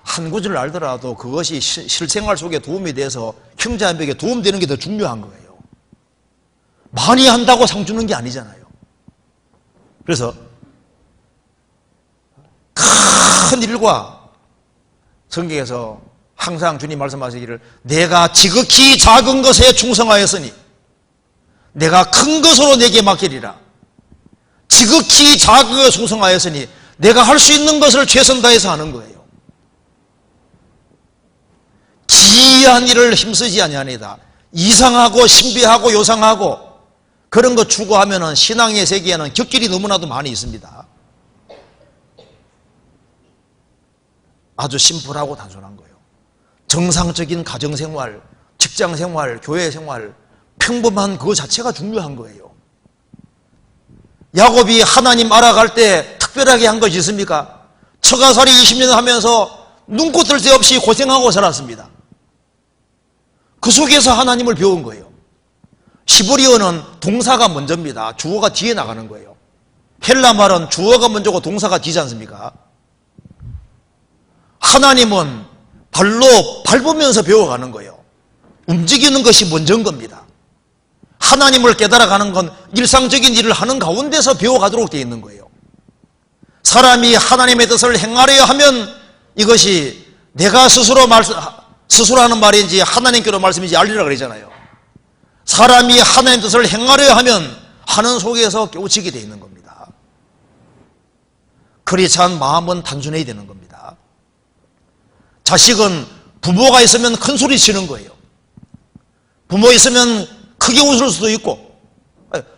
한 구절을 알더라도 그것이 실생활 속에 도움이 돼서 형제자매에게 도움되는 게 더 중요한 거예요. 많이 한다고 상 주는 게 아니잖아요. 그래서 큰 일과 성경에서 항상 주님 말씀하시기를 내가 지극히 작은 것에 충성하였으니 내가 큰 것으로 내게 맡기리라. 지극히 작은 것에 충성하였으니 내가 할 수 있는 것을 최선 다해서 하는 거예요. 기이한 일을 힘쓰지 아니하니다. 이상하고 신비하고 요상하고 그런 거 추구하면은 신앙의 세계에는 곁길이 너무나도 많이 있습니다. 아주 심플하고 단순한 거예요. 정상적인 가정생활, 직장생활, 교회생활, 평범한 그거 자체가 중요한 거예요. 야곱이 하나님 알아갈 때 특별하게 한 것이 있습니까? 처가살이 20년 하면서 눈코 뜰 새 없이 고생하고 살았습니다. 그 속에서 하나님을 배운 거예요. 히브리어는 동사가 먼저입니다. 주어가 뒤에 나가는 거예요. 헬라 말은 주어가 먼저고 동사가 뒤지 않습니까? 하나님은 발로 밟으면서 배워가는 거예요. 움직이는 것이 먼저인 겁니다. 하나님을 깨달아가는 건 일상적인 일을 하는 가운데서 배워가도록 되어 있는 거예요. 사람이 하나님의 뜻을 행하려 하면 이것이 내가 스스로 하는 말인지 하나님께로 말씀인지 알리라 그러잖아요. 사람이 하나님의 뜻을 행하려 하면 하는 속에서 깨우치게 되어 있는 겁니다. 그렇지 않은 마음은 단순해야 되는 겁니다. 자식은 부모가 있으면 큰 소리 치는 거예요. 부모 있으면 크게 웃을 수도 있고,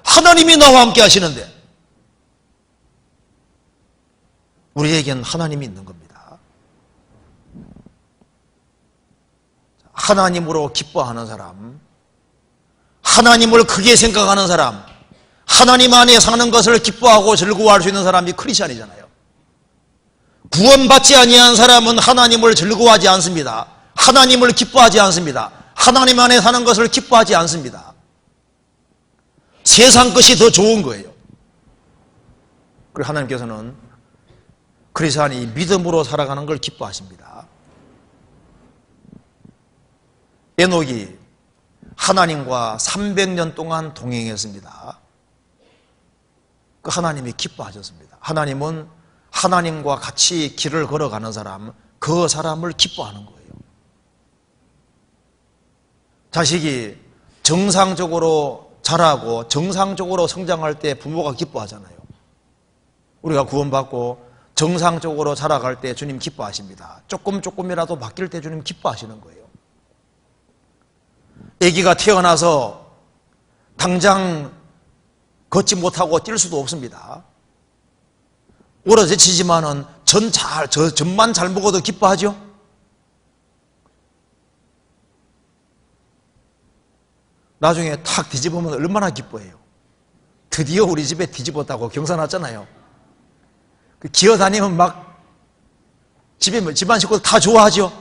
하나님이 나와 함께 하시는데 우리에겐 하나님이 있는 겁니다. 하나님으로 기뻐하는 사람, 하나님을 크게 생각하는 사람, 하나님 안에 사는 것을 기뻐하고 즐거워할 수 있는 사람이 크리스찬이잖아요. 구원받지 아니한 사람은 하나님을 즐거워하지 않습니다. 하나님을 기뻐하지 않습니다. 하나님 안에 사는 것을 기뻐하지 않습니다. 세상 것이 더 좋은 거예요. 그리고 하나님께서는 크리스찬이 믿음으로 살아가는 걸 기뻐하십니다. 에녹이 하나님과 300년 동안 동행했습니다. 그 하나님이 기뻐하셨습니다. 하나님은 하나님과 같이 길을 걸어가는 사람, 그 사람을 기뻐하는 거예요. 자식이 정상적으로 자라고 정상적으로 성장할 때 부모가 기뻐하잖아요. 우리가 구원받고 정상적으로 자라갈 때 주님 기뻐하십니다. 조금이라도 바뀔 때 주님 기뻐하시는 거예요. 아기가 태어나서 당장 걷지 못하고 뛸 수도 없습니다. 오래지치지만은 전만 잘 먹어도 기뻐하죠? 나중에 탁 뒤집으면 얼마나 기뻐해요. 드디어 우리 집에 뒤집었다고 경사 났잖아요. 기어다니면 막 집안 식구들 다 좋아하죠?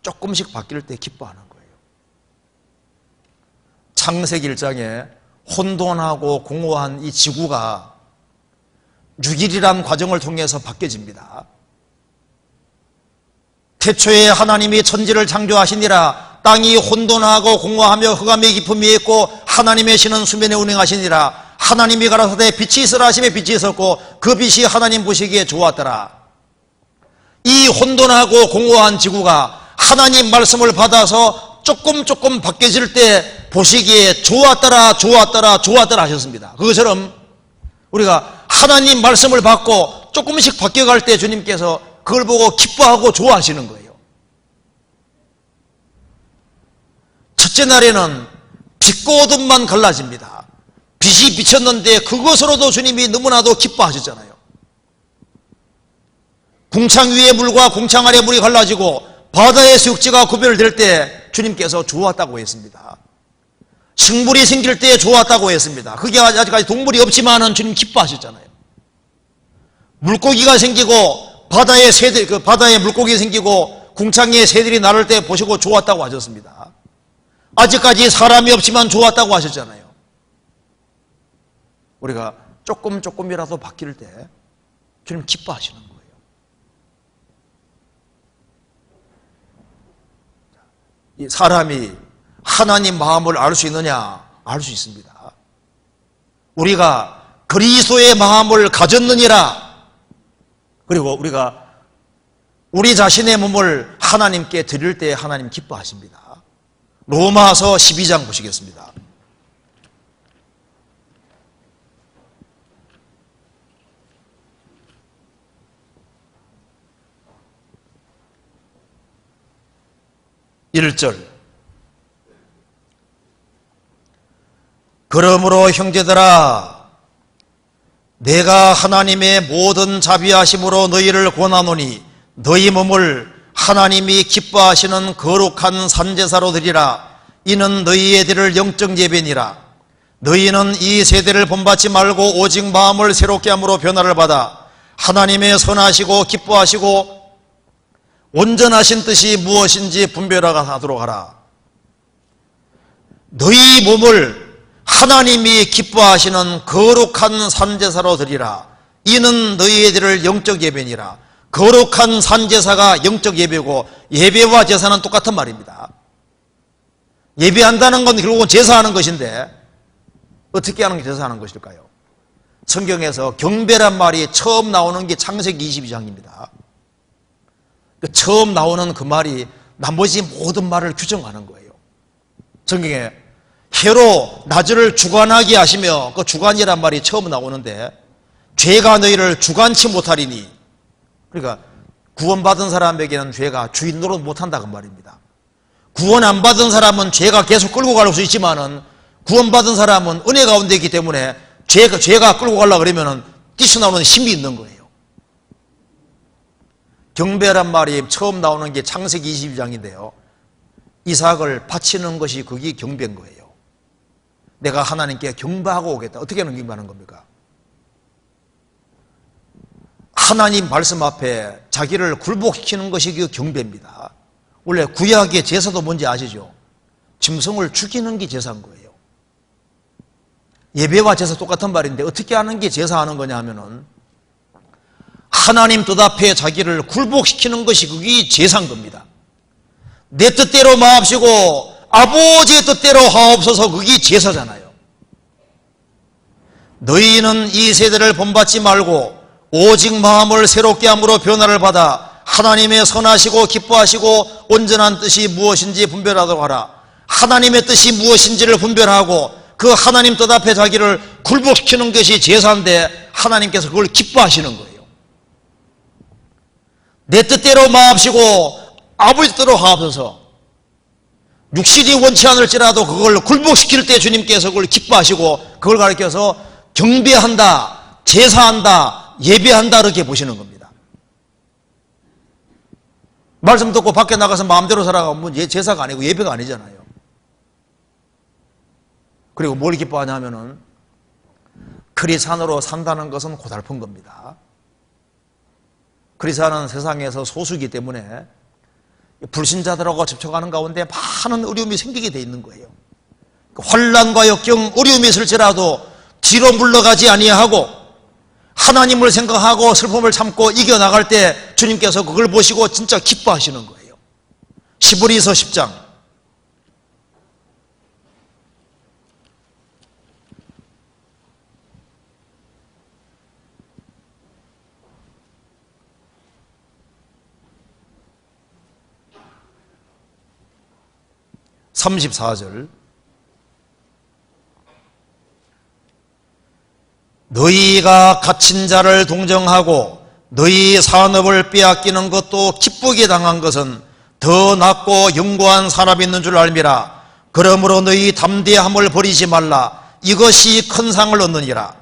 조금씩 바뀔 때 기뻐하는 거예요. 창세기 1장에 혼돈하고 공허한 이 지구가 6일이란 과정을 통해서 바뀌어집니다. 태초에 하나님이 천지를 창조하시니라. 땅이 혼돈하고 공허하며 흑암의 깊음이 있고 하나님의 신은 수면에 운행하시니라. 하나님이 가라사대 빛이 있으라 하시매 빛이 있었고 그 빛이 하나님 보시기에 좋았더라. 이 혼돈하고 공허한 지구가 하나님 말씀을 받아서 조금 바뀌어질 때 보시기에 좋았더라 하셨습니다. 그것처럼 우리가 하나님 말씀을 받고 조금씩 바뀌어갈 때 주님께서 그걸 보고 기뻐하고 좋아하시는 거예요. 첫째 날에는 빛과 어둠만 갈라집니다. 빛이 비쳤는데 그것으로도 주님이 너무나도 기뻐하셨잖아요. 궁창 위의 물과 궁창 아래 물이 갈라지고 바다의 수육지가 구별될 때 주님께서 좋았다고 했습니다. 식물이 생길 때 좋았다고 했습니다. 그게 아직까지 동물이 없지만은 주님 기뻐하셨잖아요. 물고기가 생기고 바다에 물고기 생기고 궁창에 새들이 나를 때 보시고 좋았다고 하셨습니다. 아직까지 사람이 없지만 좋았다고 하셨잖아요. 우리가 조금이라도 바뀔 때 주님 기뻐하시는 거예요. 이 사람이 하나님 마음을 알 수 있느냐? 알 수 있습니다. 우리가 그리스도의 마음을 가졌느니라. 그리고 우리가 우리 자신의 몸을 하나님께 드릴 때 하나님 기뻐하십니다. 로마서 12장 보시겠습니다. (1절) 그러므로 형제들아 내가 하나님의 모든 자비하심으로 너희를 권하노니 너희 몸을 하나님이 기뻐하시는 거룩한 산제사로 드리라. 이는 너희의 드릴 영적 예배니라. 너희는 이 세대를 본받지 말고 오직 마음을 새롭게 함으로 변화를 받아 하나님의 선하시고 기뻐하시고 온전하신 뜻이 무엇인지 분별하도록 하라. 너희 몸을 하나님이 기뻐하시는 거룩한 산제사로 드리라. 이는 너희의 드릴 영적 예배니라. 거룩한 산제사가 영적 예배고 예배와 제사는 똑같은 말입니다. 예배한다는 건 결국은 제사하는 것인데 어떻게 하는 게 제사하는 것일까요? 성경에서 경배란 말이 처음 나오는 게 창세기 22장입니다. 처음 나오는 그 말이 나머지 모든 말을 규정하는 거예요. 성경에 해로 낮을 주관하게 하시며 그 주관이란 말이 처음 나오는데 죄가 너희를 주관치 못하리니, 그러니까 구원받은 사람에게는 죄가 주인 노릇 못한다 그 말입니다. 구원 안 받은 사람은 죄가 계속 끌고 갈 수 있지만은 구원받은 사람은 은혜 가운데 있기 때문에 죄가 끌고 가려고 그러면은 뛰쳐나오는 힘이 있는 거예요. 경배란 말이 처음 나오는 게 창세기 22장인데요. 이삭을 바치는 것이 그게 경배인 거예요. 내가 하나님께 경배하고 오겠다. 어떻게 하는 경배하는 겁니까? 하나님 말씀 앞에 자기를 굴복시키는 것이 그 경배입니다. 원래 구약의 제사도 뭔지 아시죠? 짐승을 죽이는 게 제사인 거예요. 예배와 제사 똑같은 말인데 어떻게 하는 게 제사하는 거냐 하면은 하나님 뜻 앞에 자기를 굴복시키는 것이 그게 제사인 겁니다. 내 뜻대로 마옵시고 아버지의 뜻대로 하옵소서 그게 제사잖아요. 너희는 이 세대를 본받지 말고 오직 마음을 새롭게 함으로 변화를 받아 하나님의 선하시고 기뻐하시고 온전한 뜻이 무엇인지 분별하도록 하라. 하나님의 뜻이 무엇인지를 분별하고 그 하나님 뜻 앞에 자기를 굴복시키는 것이 제사인데 하나님께서 그걸 기뻐하시는 거예요. 내 뜻대로 마옵시고 아버지 뜻대로 하옵소서. 육신이 원치 않을지라도 그걸 굴복시킬 때 주님께서 그걸 기뻐하시고 그걸 가르쳐서 경배한다, 제사한다, 예배한다 이렇게 보시는 겁니다. 말씀 듣고 밖에 나가서 마음대로 살아가면 제사가 아니고 예배가 아니잖아요. 그리고 뭘 기뻐하냐 하면은 크리스찬으로 산다는 것은 고달픈 겁니다. 크리스찬은 세상에서 소수이기 때문에 불신자들하고 접촉하는 가운데 많은 어려움이 생기게 돼 있는 거예요. 환난과 역경, 어려움이 있을지라도 뒤로 물러가지 아니하고 하나님을 생각하고 슬픔을 참고 이겨나갈 때 주님께서 그걸 보시고 진짜 기뻐하시는 거예요. 히브리서 10장 34절 너희가 갇힌 자를 동정하고 너희 산업을 빼앗기는 것도 기쁘게 당한 것은 더 낫고 영고한 사람이 있는 줄 알미라. 그러므로 너희 담대함을 버리지 말라. 이것이 큰 상을 얻느니라.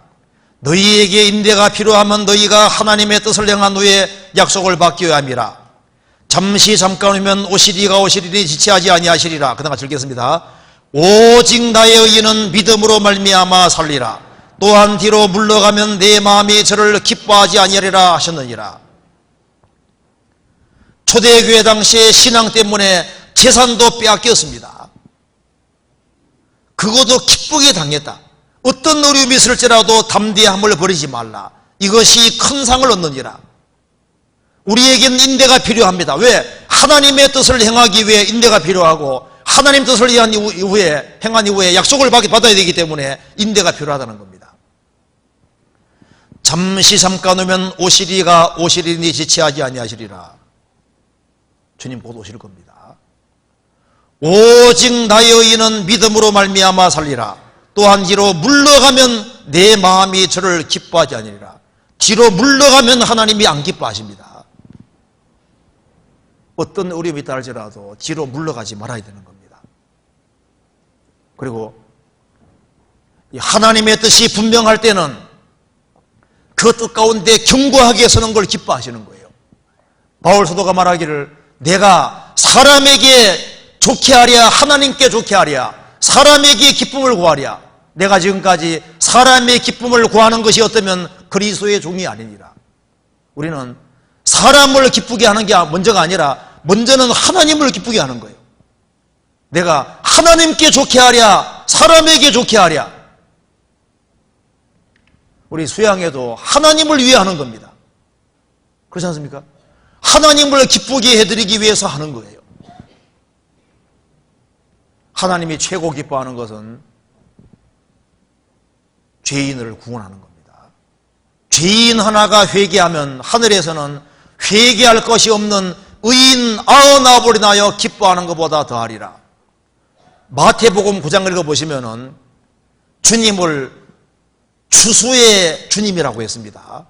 너희에게 인대가 필요하면 너희가 하나님의 뜻을 행한 후에 약속을 받기야 함이라. 잠시 잠깐이면 오시리가 오시리니 지체하지 아니하시리라. 그다음 같이 읽겠습니다. 오직 나의 의인은 믿음으로 말미암아 살리라. 또한 뒤로 물러가면 내 마음이 저를 기뻐하지 아니하리라 하셨느니라. 초대교회 당시에 신앙 때문에 재산도 빼앗겼습니다. 그것도 기쁘게 당했다. 어떤 어려움이 있을지라도 담대함을 버리지 말라. 이것이 큰 상을 얻느니라. 우리에게는 인대가 필요합니다. 왜? 하나님의 뜻을 행하기 위해 인대가 필요하고 하나님 뜻을 행한 이후에 약속을 받아야 되기 때문에 인대가 필요하다는 겁니다. 잠시 잠깐 오면 오시리가 오시리니 지체하지 아니하시리라. 주님 곧 오실 겁니다. 오직 나의 의인은 믿음으로 말미암아 살리라. 또한 뒤로 물러가면 내 마음이 저를 기뻐하지 아니리라. 뒤로 물러가면 하나님이 안 기뻐하십니다. 어떤 어려움이 있다 할지라도 뒤로 물러가지 말아야 되는 겁니다. 그리고 하나님의 뜻이 분명할 때는 그 뜻 가운데 견고하게 서는 걸 기뻐하시는 거예요. 바울 사도가 말하기를 내가 사람에게 좋게 하랴 하나님께 좋게 하랴 사람에게 기쁨을 구하랴. 내가 지금까지 사람의 기쁨을 구하는 것이 어떠면 그리스도의 종이 아니니라. 우리는 사람을 기쁘게 하는 게 먼저가 아니라 먼저는 하나님을 기쁘게 하는 거예요. 내가 하나님께 좋게 하랴 사람에게 좋게 하랴. 우리 수양회도 하나님을 위해 하는 겁니다. 그렇지 않습니까? 하나님을 기쁘게 해드리기 위해서 하는 거예요. 하나님이 최고 기뻐하는 것은 죄인을 구원하는 겁니다. 죄인 하나가 회개하면 하늘에서는 회개할 것이 없는 의인 99을 인하여 기뻐하는 것보다 더하리라. 마태복음 9장 읽어보시면은 주님을 추수의 주님이라고 했습니다.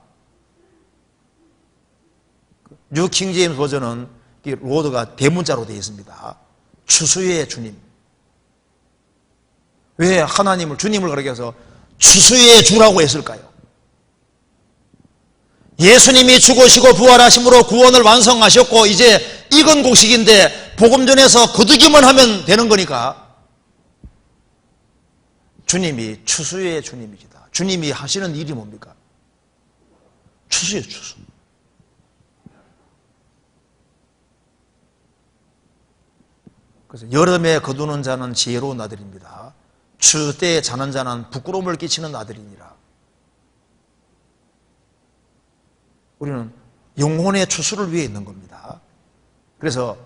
뉴 킹제임스 버전은 이 로드가 대문자로 되어 있습니다. 추수의 주님. 왜 하나님을, 주님을 그렇게 해서 추수의 주라고 했을까요? 예수님이 죽으시고 부활하심으로 구원을 완성하셨고 이제 익은 곡식인데 복음 전에서 거두기만 하면 되는 거니까 주님이 추수의 주님이시다. 주님이 하시는 일이 뭡니까? 추수의 추수. 그래서 여름에 거두는 자는 지혜로운 아들입니다. 추수 때에 자는 자는 부끄러움을 끼치는 아들이니라. 우리는 영혼의 추수를 위해 있는 겁니다. 그래서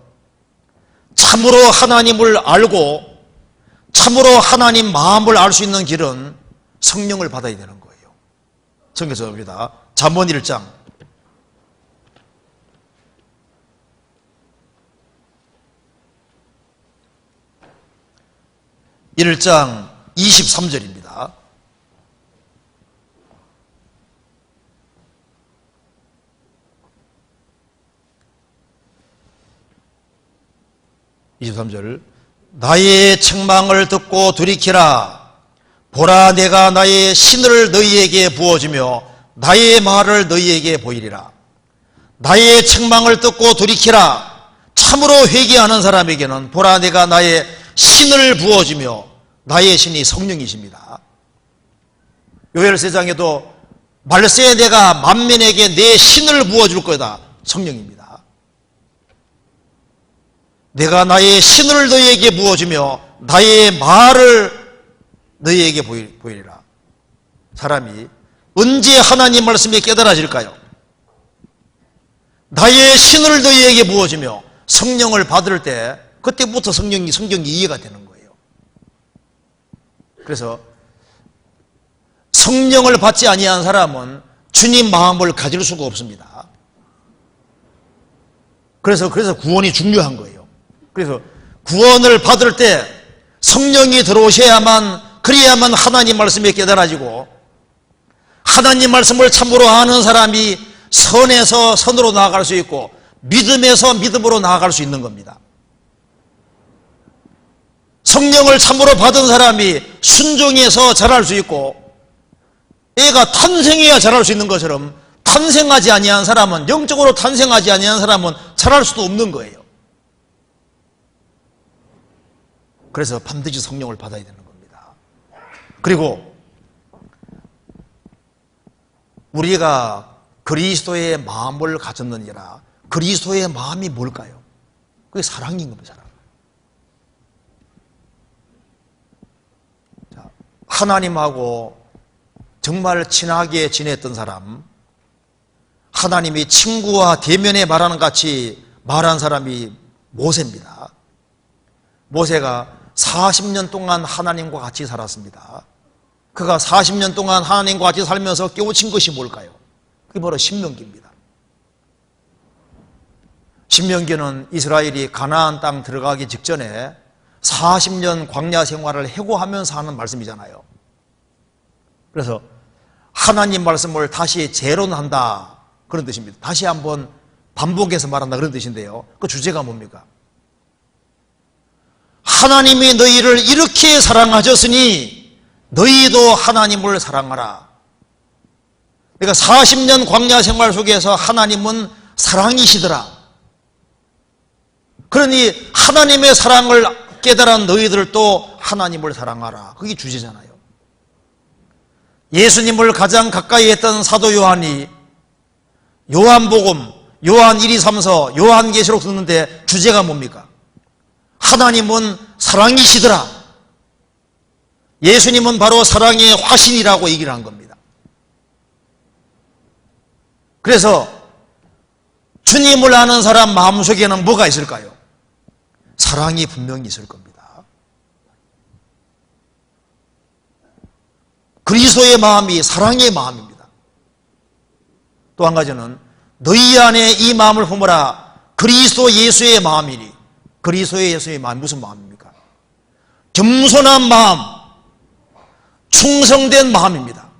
참으로 하나님을 알고 참으로 하나님 마음을 알 수 있는 길은 성령을 받아야 되는 거예요. 성경에서 봅니다. 잠언 1장 23절입니다. 나의 책망을 듣고 돌이키라. 보라, 내가 나의 신을 너희에게 부어주며 나의 말을 너희에게 보이리라. 나의 책망을 듣고 돌이키라. 참으로 회개하는 사람에게는 보라, 내가 나의 신을 부어주며 나의 신이 성령이십니다. 요엘세장에도 말세에 내가 만민에게 내 신을 부어줄 거다. 성령입니다. 내가 나의 신을 너희에게 부어주며 나의 말을 너희에게 보이리라. 사람이 언제 하나님 말씀에 깨달아질까요? 나의 신을 너희에게 부어주며 성령을 받을 때 그때부터 성경이 이해가 되는 거예요. 그래서 성령을 받지 아니한 사람은 주님 마음을 가질 수가 없습니다. 그래서 구원이 중요한 거예요. 그래서 구원을 받을 때 성령이 들어오셔야만, 그래야만 하나님 말씀에 깨달아지고 하나님 말씀을 참으로 아는 사람이 선에서 선으로 나아갈 수 있고 믿음에서 믿음으로 나아갈 수 있는 겁니다. 성령을 참으로 받은 사람이 순종해서 자랄 수 있고 애가 탄생해야 자랄 수 있는 것처럼 탄생하지 아니한 사람은, 영적으로 탄생하지 아니한 사람은 자랄 수도 없는 거예요. 그래서 반드시 성령을 받아야 되는 겁니다. 그리고 우리가 그리스도의 마음을 가졌느니라. 그리스도의 마음이 뭘까요? 그게 사랑인 겁니다. 사랑. 자, 하나님하고 정말 친하게 지냈던 사람, 하나님이 친구와 대면에 말하는 같이 말한 사람이 모세입니다. 모세가 40년 동안 하나님과 같이 살았습니다. 그가 40년 동안 하나님과 같이 살면서 깨우친 것이 뭘까요? 그게 바로 신명기입니다. 신명기는 이스라엘이 가나안 땅 들어가기 직전에 40년 광야 생활을 해고하면서 하는 말씀이잖아요. 그래서 하나님 말씀을 다시 재론한다, 그런 뜻입니다. 다시 한번 반복해서 말한다, 그런 뜻인데요. 그 주제가 뭡니까? 하나님이 너희를 이렇게 사랑하셨으니 너희도 하나님을 사랑하라. 그러니까 40년 광야 생활 속에서 하나님은 사랑이시더라. 그러니 하나님의 사랑을 깨달은 너희들도 하나님을 사랑하라. 그게 주제잖아요. 예수님을 가장 가까이 했던 사도 요한이 요한복음, 요한 1, 2, 3서, 요한계시록 듣는데 주제가 뭡니까? 하나님은 사랑이시더라. 예수님은 바로 사랑의 화신이라고 얘기를 한 겁니다. 그래서 주님을 아는 사람 마음속에는 뭐가 있을까요? 사랑이 분명히 있을 겁니다. 그리스도의 마음이 사랑의 마음입니다. 또 한 가지는 너희 안에 이 마음을 품으라. 그리스도 예수의 마음이니. 그리스도 예수의 마음이 무슨 마음입니까? 겸손한 마음, 충성된 마음입니다.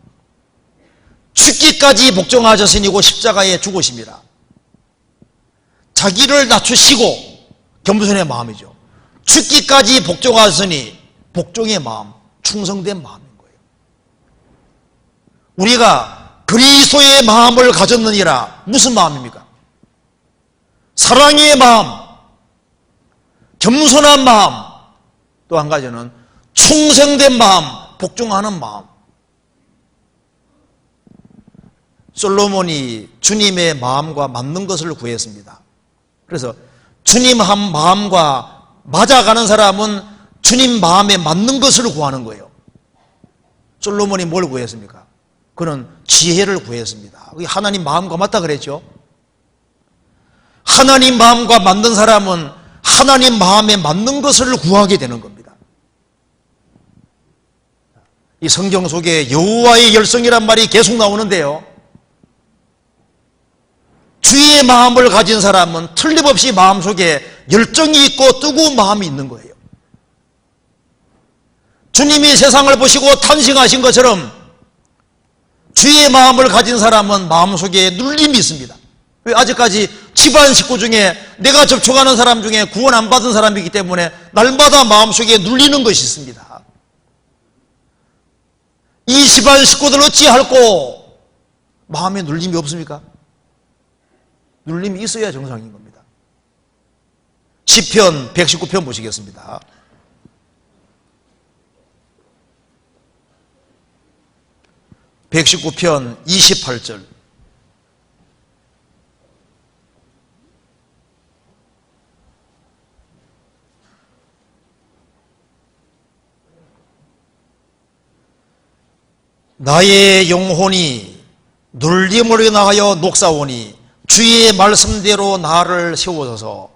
죽기까지 복종하셨으니고 십자가에 죽으심이라. 자기를 낮추시고 겸손의 마음이죠. 죽기까지 복종하셨으니 복종의 마음, 충성된 마음인 거예요. 우리가 그리스도의 마음을 가졌느니라. 무슨 마음입니까? 사랑의 마음, 겸손한 마음, 또 한 가지는 충성된 마음, 복종하는 마음. 솔로몬이 주님의 마음과 맞는 것을 구했습니다. 그래서 주님 한 마음과 맞아가는 사람은 주님 마음에 맞는 것을 구하는 거예요. 솔로몬이 뭘 구했습니까? 그는 지혜를 구했습니다. 하나님 마음과 맞다 그랬죠. 하나님 마음과 맞는 사람은 하나님 마음에 맞는 것을 구하게 되는 겁니다. 이 성경 속에 여호와의 열성이란 말이 계속 나오는데요, 주의 마음을 가진 사람은 틀림없이 마음속에 열정이 있고 뜨거운 마음이 있는 거예요. 주님이 세상을 보시고 탄생하신 것처럼 주의 마음을 가진 사람은 마음속에 눌림이 있습니다. 왜? 아직까지 집안 식구 중에 내가 접촉하는 사람 중에 구원 안 받은 사람이기 때문에 날마다 마음속에 눌리는 것이 있습니다. 이 집안 식구들 어찌할꼬 마음에 눌림이 없습니까? 눌림이 있어야 정상인 겁니다. 시편 119편 보시겠습니다. (119편) 28절. 나의 영혼이 눌림으로 인하여 녹사오니 주의 말씀대로 나를 세워줘서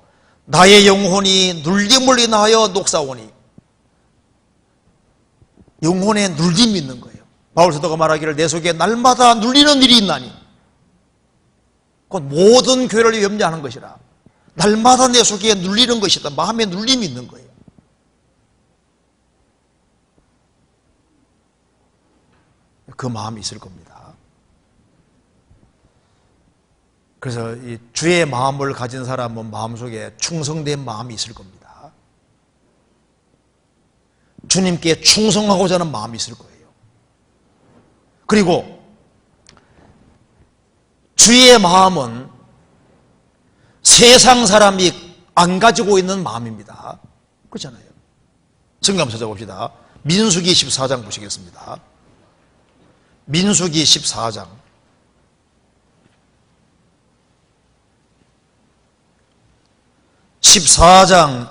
나의 영혼이 눌림을 인하여 녹사오니. 영혼에 눌림이 있는 거예요. 바울 사도가 말하기를 내 속에 날마다 눌리는 일이 있나니 곧 모든 교회를 염려하는 것이라. 날마다 내 속에 눌리는 것이다. 마음에 눌림이 있는 거예요. 그 마음이 있을 겁니다. 그래서 이 주의 마음을 가진 사람은 마음속에 충성된 마음이 있을 겁니다. 주님께 충성하고자 하는 마음이 있을 거예요. 그리고 주의 마음은 세상 사람이 안 가지고 있는 마음입니다. 그렇잖아요. 성경 한번 찾아봅시다. 민수기 14장 보시겠습니다. 민수기 14장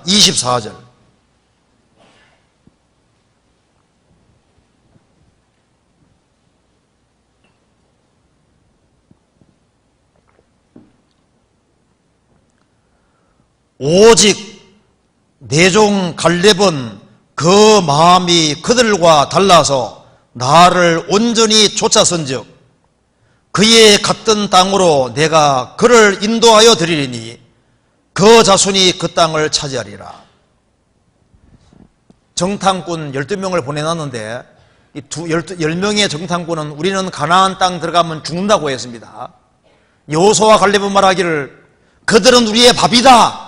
24절. 오직 내 종 갈렙은 그 마음이 그들과 달라서 나를 온전히 쫓아선즉 그의 갔던 땅으로 내가 그를 인도하여 드리리니 그 자손이 그 땅을 차지하리라. 정탐꾼 12명을 보내놨는데 이 10명의 정탐꾼은 우리는 가나안 땅 들어가면 죽는다고 했습니다. 여호수아와 갈렙은 말하기를 그들은 우리의 밥이다.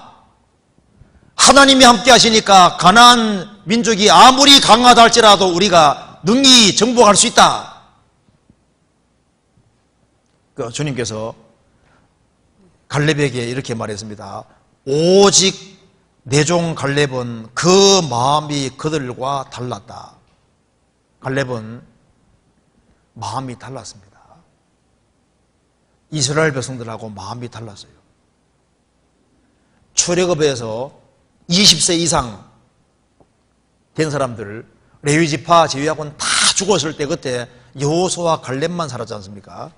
하나님이 함께 하시니까 가나안 민족이 아무리 강하다 할지라도 우리가 능히 정복할 수 있다. 주님께서 갈렙에게 이렇게 말했습니다. 오직 내 종 갈렙은 그 마음이 그들과 달랐다. 갈렙은 마음이 달랐습니다. 이스라엘 백성들하고 마음이 달랐어요. 출애굽에서 20세 이상 된 사람들 레위지파 제외하고는 다 죽었을 때 그때 여호수아와 갈렙만 살았지 않습니까?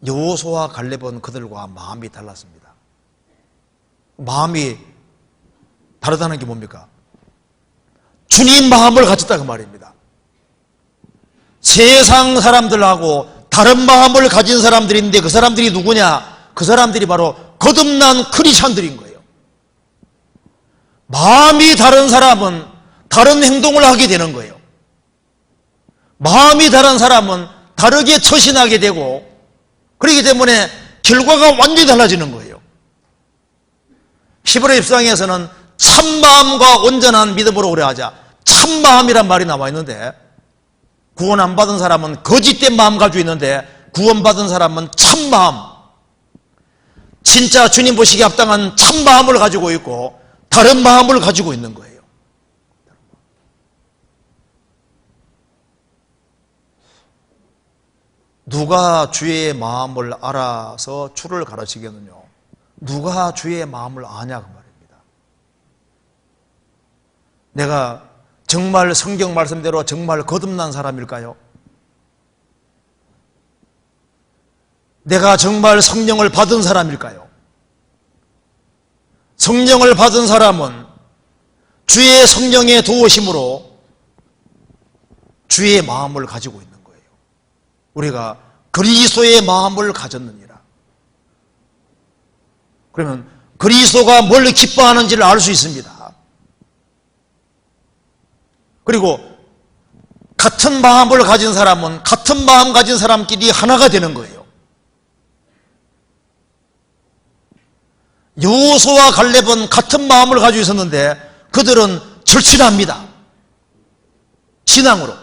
여호수아와 갈렙은 그들과 마음이 달랐습니다. 마음이 다르다는 게 뭡니까? 주님 마음을 가졌다 그 말입니다. 세상 사람들하고 다른 마음을 가진 사람들인데 그 사람들이 누구냐? 그 사람들이 바로 거듭난 크리스찬들인 거예요. 마음이 다른 사람은 다른 행동을 하게 되는 거예요. 마음이 다른 사람은 다르게 처신하게 되고, 그렇기 때문에 결과가 완전히 달라지는 거예요. 히브리 입상에서는 참마음과 온전한 믿음으로 그래하자. 참마음이란 말이 나와 있는데, 구원 안 받은 사람은 거짓된 마음 가지고 있는데, 구원받은 사람은 참마음, 진짜 주님 보시기에 합당한 참마음을 가지고 있고 다른 마음을 가지고 있는 거예요. 누가 주의 마음을 알아서 주를 가르치겠느냐? 누가 주의 마음을 아냐 그 말입니다. 내가 정말 성경 말씀대로 정말 거듭난 사람일까요? 내가 정말 성령을 받은 사람일까요? 성령을 받은 사람은 주의 성령의 도우심으로 주의 마음을 가지고 있는 거예요. 우리가 그리스도의 마음을 가졌느니라. 그러면 그리스도가 뭘 기뻐하는지를 알 수 있습니다. 그리고 같은 마음을 가진 사람은 같은 마음 가진 사람끼리 하나가 되는 거예요. 여호수아와 갈렙은 같은 마음을 가지고 있었는데 그들은 절친합니다. 신앙으로.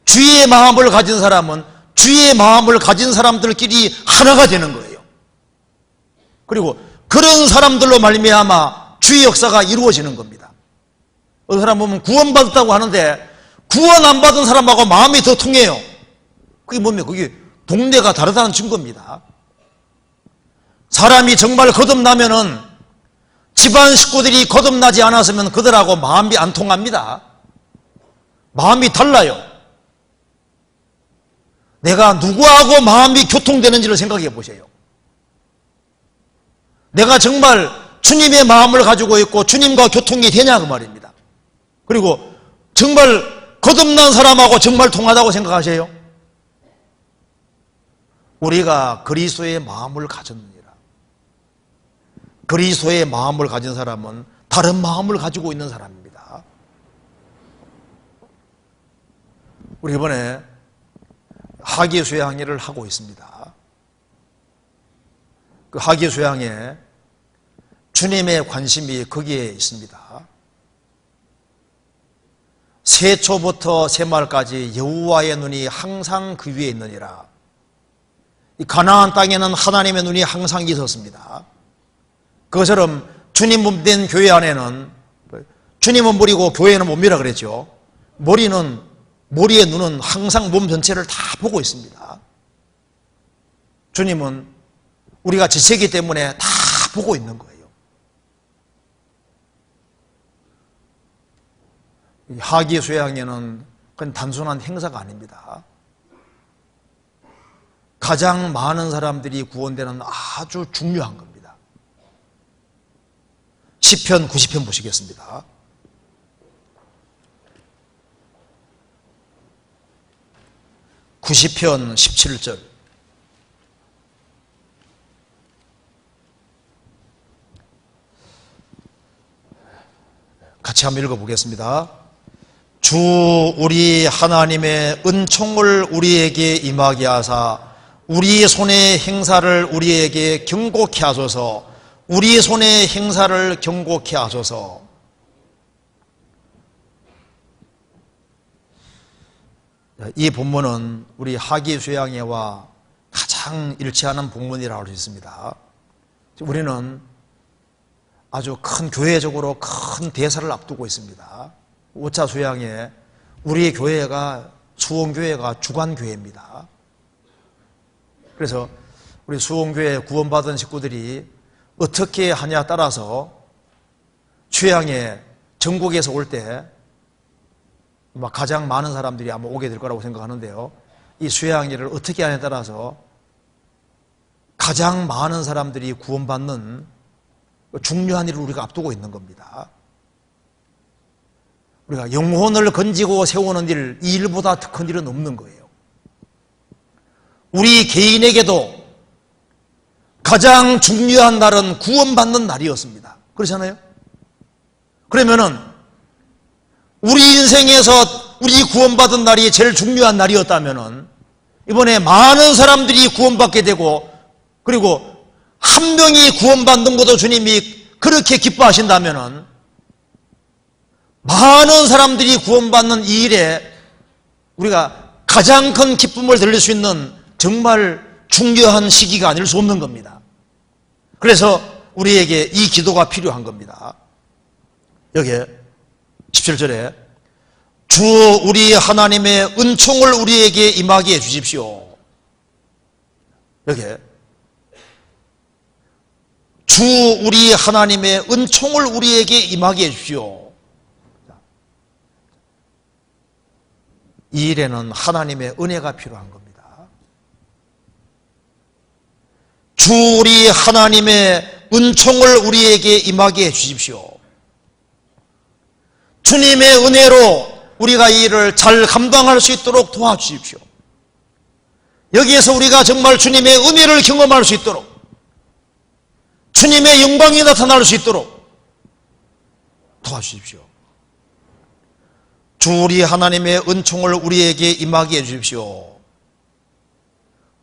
주의 마음을 가진 사람은 주의 마음을 가진 사람들끼리 하나가 되는 거예요. 그리고 그런 사람들로 말미암아 주의 역사가 이루어지는 겁니다. 어떤 사람 보면 구원받았다고 하는데 구원 안 받은 사람하고 마음이 더 통해요. 그게 뭡니까? 그게 동네가 다르다는 증거입니다. 사람이 정말 거듭나면은 집안 식구들이 거듭나지 않았으면 그들하고 마음이 안 통합니다. 마음이 달라요. 내가 누구하고 마음이 교통되는지를 생각해 보세요. 내가 정말 주님의 마음을 가지고 있고 주님과 교통이 되냐 그 말입니다. 그리고 정말 거듭난 사람하고 정말 통하다고 생각하세요? 우리가 그리스도의 마음을 가졌느니라. 그리스도의 마음을 가진 사람은 다른 마음을 가지고 있는 사람입니다. 우리 이번에 하계수양회를 하고 있습니다. 그 하계수양회 주님의 관심이 거기에 있습니다. 세초부터 세말까지 여호와의 눈이 항상 그 위에 있느니라. 이 가나안 땅에는 하나님의 눈이 항상 있었습니다. 그것처럼 주님 몸된 교회 안에는 주님은 머리고 교회는 몸이라 그랬죠. 머리의 눈은 항상 몸 전체를 다 보고 있습니다. 주님은 우리가 지체이기 때문에 다 보고 있는 거예요. 하계수양회는 그건 단순한 행사가 아닙니다. 가장 많은 사람들이 구원되는 아주 중요한 겁니다. 시편 90편 보시겠습니다. (90편) 17절. 같이 한번 읽어보겠습니다. 주 우리 하나님의 은총을 우리에게 임하게 하사 우리 손의 행사를 우리에게 경고케 하소서. 우리 손의 행사를 경고케 하소서. 이 본문은 우리 하계수양회와 가장 일치하는 본문이라고 할 수 있습니다. 우리는 아주 큰 교회적으로 큰 대사를 앞두고 있습니다. 5차 수양회, 우리 교회가 수원교회가 주관교회입니다. 그래서 우리 수원교회 구원받은 식구들이 어떻게 하냐에 따라서 수양회 전국에서 올 때 가장 많은 사람들이 아마 오게 될 거라고 생각하는데요. 이 수양회를 어떻게 하냐에 따라서 가장 많은 사람들이 구원받는 중요한 일을 우리가 앞두고 있는 겁니다. 우리가 영혼을 건지고 세우는 일, 이 일보다 더 큰 일은 없는 거예요. 우리 개인에게도 가장 중요한 날은 구원받는 날이었습니다. 그렇잖아요? 그러면은 우리 인생에서 우리 구원받은 날이 제일 중요한 날이었다면은 이번에 많은 사람들이 구원받게 되고, 그리고 한 명이 구원받는 것도 주님이 그렇게 기뻐하신다면은 많은 사람들이 구원받는 이 일에 우리가 가장 큰 기쁨을 들릴 수 있는 정말 중요한 시기가 아닐 수 없는 겁니다. 그래서 우리에게 이 기도가 필요한 겁니다. 여기 17절에 주 우리 하나님의 은총을 우리에게 임하게 해주십시오. 여기 주 우리 하나님의 은총을 우리에게 임하게 해주십시오. 이 일에는 하나님의 은혜가 필요한 겁니다. 주 우리 하나님의 은총을 우리에게 임하게 해주십시오. 주님의 은혜로 우리가 이 일을 잘 감당할 수 있도록 도와주십시오. 여기에서 우리가 정말 주님의 은혜를 경험할 수 있도록, 주님의 영광이 나타날 수 있도록 도와주십시오. 주 우리 하나님의 은총을 우리에게 임하게 해주십시오.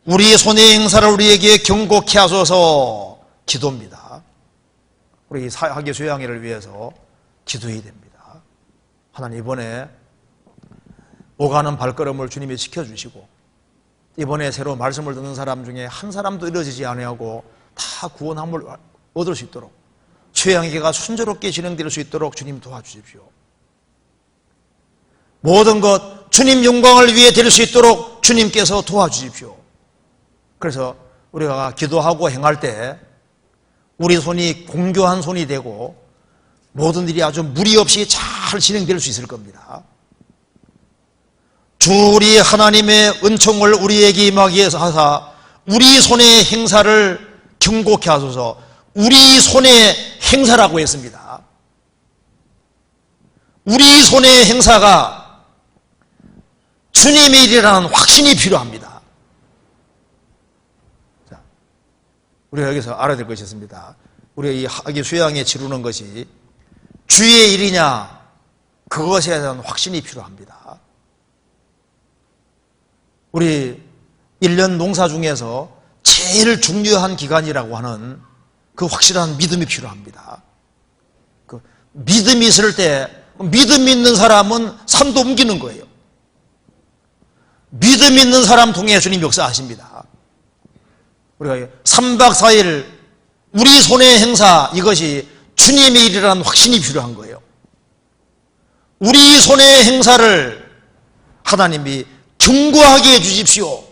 우리 손의 행사를 우리에게 경고케 하소서. 기도입니다. 우리 학예 수양회를 위해서 기도해야 됩니다. 하나님, 이번에 오가는 발걸음을 주님이 지켜주시고, 이번에 새로 말씀을 듣는 사람 중에 한 사람도 이루어지지 아니하고 다 구원함을 얻을 수 있도록, 수양회가 순조롭게 진행될 수 있도록 주님 도와주십시오. 모든 것 주님 영광을 위해 될 수 있도록 주님께서 도와주십시오. 그래서 우리가 기도하고 행할 때 우리 손이 공교한 손이 되고 모든 일이 아주 무리 없이 잘 진행될 수 있을 겁니다. 주 우리 하나님의 은총을 우리에게 임하게 하사 우리 손의 행사를 경고케 하소서. 우리 손의 행사라고 했습니다. 우리 손의 행사가 주님의 일이라는 확신이 필요합니다. 자, 우리가 여기서 알아야 될 것이 있습니다. 우리가 이 학예 수양에 치르는 것이 주의 일이냐, 그것에 대한 확신이 필요합니다. 우리 1년 농사 중에서 제일 중요한 기간이라고 하는 그 확실한 믿음이 필요합니다. 그 믿음이 있을 때, 믿음 있는 사람은 산도 옮기는 거예요. 믿음 있는 사람 통해 주님 역사하십니다. 우리가 3박 4일 우리 손의 행사, 이것이 주님의 일이라는 확신이 필요한 거예요. 우리 손의 행사를 하나님이 견고하게 해주십시오.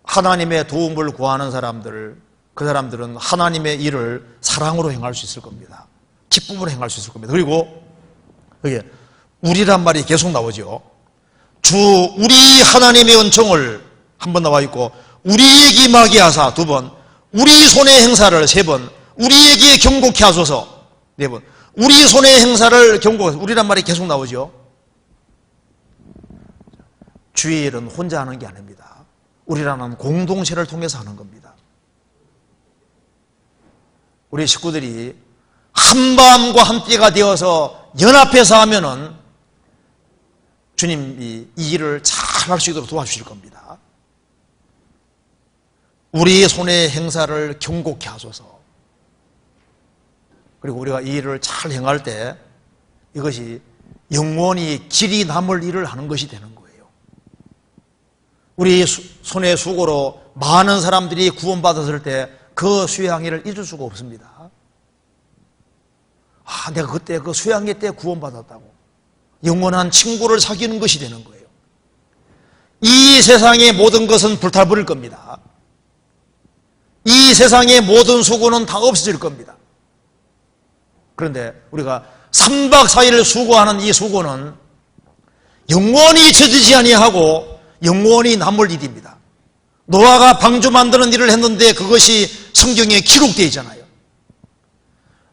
하나님의 도움을 구하는 사람들, 그 사람들은 하나님의 일을 사랑으로 행할 수 있을 겁니다. 기쁨으로 행할 수 있을 겁니다. 그리고 여기 우리란 말이 계속 나오죠. 주 우리 하나님의 은총을 한 번 나와 있고, 우리에게 임하게 하사 두 번, 우리 손의 행사를 세 번, 우리에게 경고케 하소서 네 번, 우리 손의 행사를 경고해. 우리란 말이 계속 나오죠. 주의 일은 혼자 하는 게 아닙니다. 우리라는 공동체를 통해서 하는 겁니다. 우리 식구들이 한마음과 함께가 되어서 연합해서 하면은 주님이 이 일을 잘 할 수 있도록 도와주실 겁니다. 우리의 손의 행사를 경고케 하소서. 그리고 우리가 이 일을 잘 행할 때 이것이 영원히 길이 남을 일을 하는 것이 되는 거예요. 우리 손의 수고로 많은 사람들이 구원받았을 때 그 수양회를 잊을 수가 없습니다. 아, 내가 그때 그 수양회 때 구원받았다고 영원한 친구를 사귀는 것이 되는 거예요. 이 세상의 모든 것은 불타버릴 겁니다. 이 세상의 모든 수고는 다 없어질 겁니다. 그런데 우리가 3박 4일 수고하는 이 수고는 영원히 잊혀지지 아니하고 영원히 남을 일입니다. 노아가 방주 만드는 일을 했는데 그것이 성경에 기록되어 있잖아요.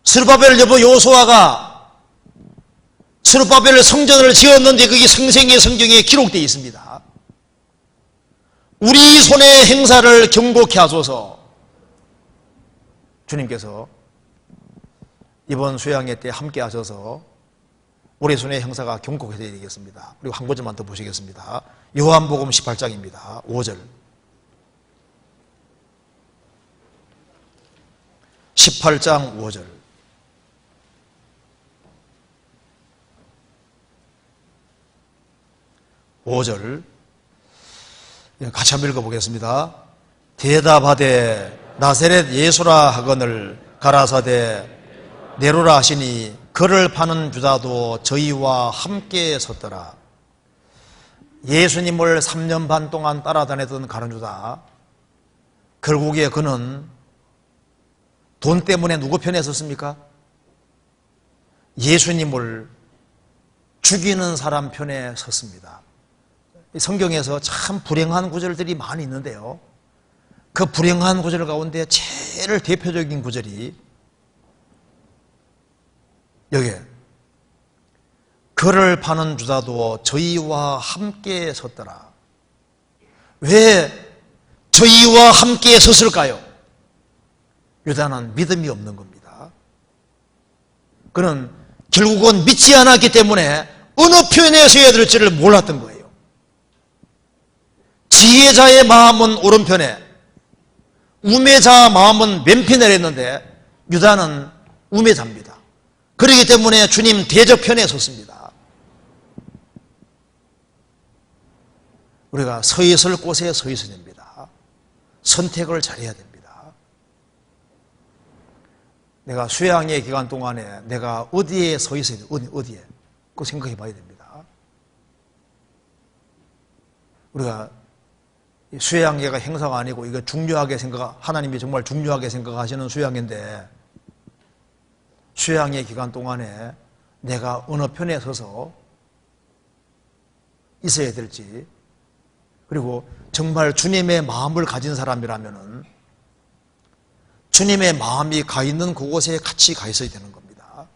스룹바벨 여보 여호수아가 스룹바벨 성전을 지었는데 그게 생생히 성경에 기록되어 있습니다. 우리 손의 행사를 경고케 하소서. 주님께서 이번 수양회 때 함께 하셔서 우리 손의 형사가 경고해야 되겠습니다. 그리고 한 구절만 더 보시겠습니다. 요한복음 18장입니다. 5절. 18장 5절. 같이 한번 읽어보겠습니다. 대답하되 나사렛 예수라 하거늘 가라사대 내로라 하시니 그를 파는 유다도 저희와 함께 섰더라. 예수님을 3년 반 동안 따라다녔던 가룟 유다, 결국에 그는 돈 때문에 누구 편에 섰습니까? 예수님을 죽이는 사람 편에 섰습니다. 성경에서 참 불행한 구절들이 많이 있는데요, 그 불행한 구절 가운데 제일 대표적인 구절이 여기에 그를 파는 유다도 저희와 함께 섰더라. 왜 저희와 함께 섰을까요? 유다는 믿음이 없는 겁니다. 그는 결국은 믿지 않았기 때문에 어느 편에 서야 될지를 몰랐던 거예요. 지혜자의 마음은 오른편에, 우매자 마음은 왼편에 했는데 유다는 우매자입니다. 그렇기 때문에 주님 대적편에 섰습니다. 우리가 서 있을 곳에 서 있어야 됩니다. 선택을 잘해야 됩니다. 내가 수양의 기간 동안에 내가 어디에 서 있어야 돼요? 어디에? 그거 생각해 봐야 됩니다. 우리가 수양계가 행사가 아니고 이거 중요하게 하나님이 정말 중요하게 생각하시는 수양인데, 수양의 기간 동안에 내가 어느 편에 서서 있어야 될지, 그리고 정말 주님의 마음을 가진 사람이라면은 주님의 마음이 가 있는 그곳에 같이 가 있어야 되는 겁니다.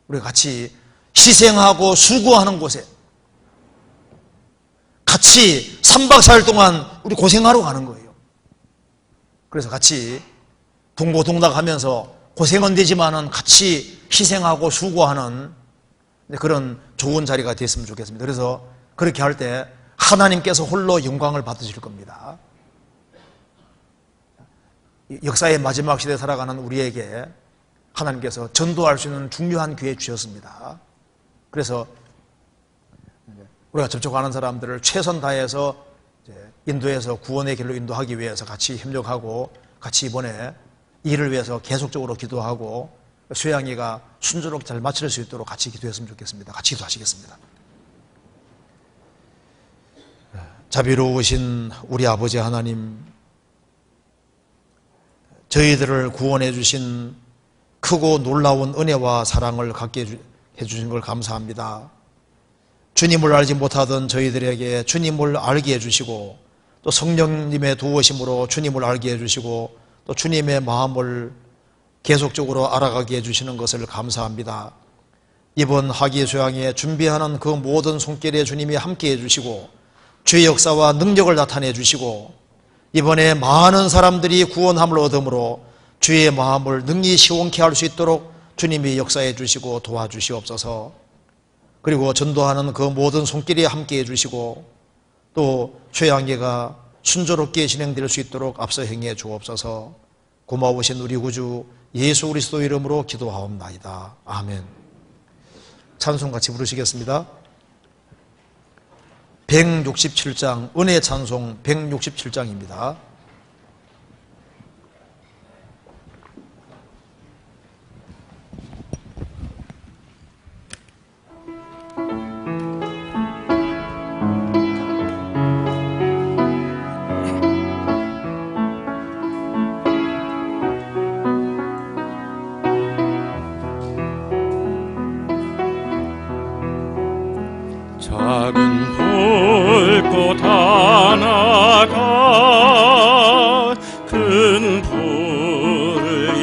우리가 같이 희생하고 수고하는 곳에 같이 3박 4일 동안 우리 고생하러 가는 거예요. 그래서 같이 동고동락하면서 고생은 되지만은 같이 희생하고 수고하는 그런 좋은 자리가 됐으면 좋겠습니다. 그래서 그렇게 할 때 하나님께서 홀로 영광을 받으실 겁니다. 역사의 마지막 시대에 살아가는 우리에게 하나님께서 전도할 수 있는 중요한 기회 주셨습니다. 그래서 우리가 접촉하는 사람들을 최선 다해서 인도해서 구원의 길로 인도하기 위해서 같이 협력하고, 같이 이번에 일을 위해서 계속적으로 기도하고 수양이가 순조롭게 잘 마칠 수 있도록 같이 기도했으면 좋겠습니다. 같이 기도하시겠습니다. 자비로우신 우리 아버지 하나님, 저희들을 구원해 주신 크고 놀라운 은혜와 사랑을 갖게 해주신 걸 감사합니다. 주님을 알지 못하던 저희들에게 주님을 알게 해주시고, 또 성령님의 도우심으로 주님을 알게 해주시고, 또 주님의 마음을 계속적으로 알아가게 해주시는 것을 감사합니다. 이번 하기수양에 준비하는 그 모든 손길에 주님이 함께 해주시고 주의 역사와 능력을 나타내 주시고, 이번에 많은 사람들이 구원함을 얻음으로 주의 마음을 능히 시원케 할 수 있도록 주님이 역사해 주시고 도와주시옵소서. 그리고 전도하는 그 모든 손길이 함께 해주시고, 또 수양회가 순조롭게 진행될 수 있도록 앞서 행해 주옵소서. 고마우신 우리 구주 예수 그리스도 이름으로 기도하옵나이다. 아멘. 찬송 같이 부르시겠습니다. 167장, 은혜 찬송 167장입니다. 작은 불꽃 하나가 큰 불을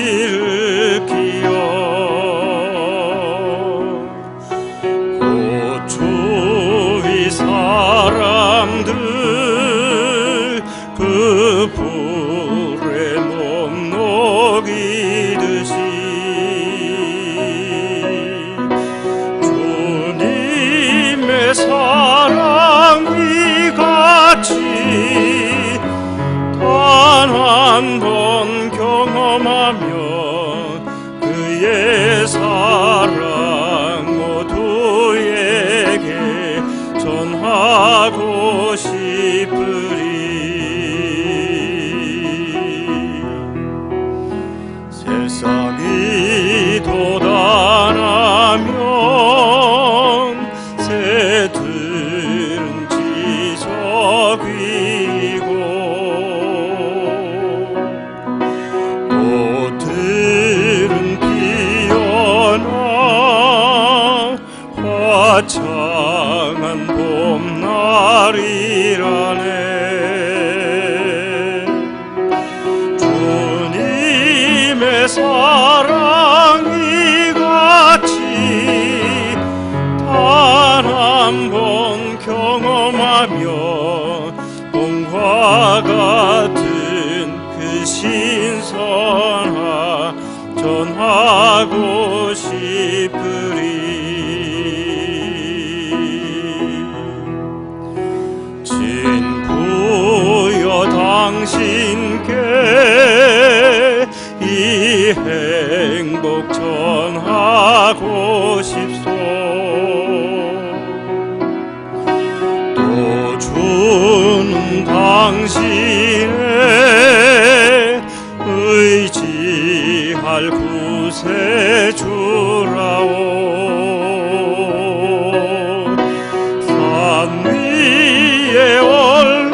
일으키어 호주의 사람들 그 불에 못 녹이듯이 싶으리. 세상이 도단하면 새들은 지저귀고 꽃들은 피어나 화창한 봄날이라네. 주님의 사랑이 같이 단 한 번 경험하며 봄과 같은 그 신선함 전하고 싶으리. 진부여 당신께 이 행복 전하고 싶소. 또 주는 당신의 의지할 구세주라오. 산 위에 올라가서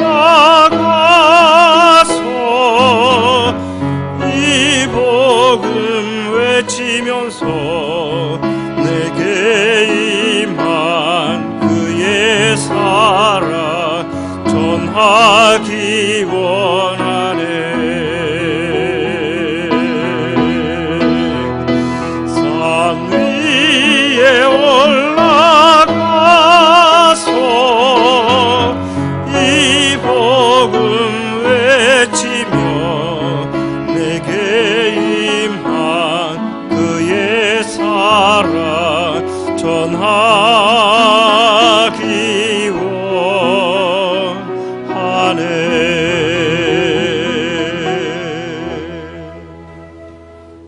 이 복음 외치면서 내게 임한 그의 사랑 전하기 원하네. 산 위에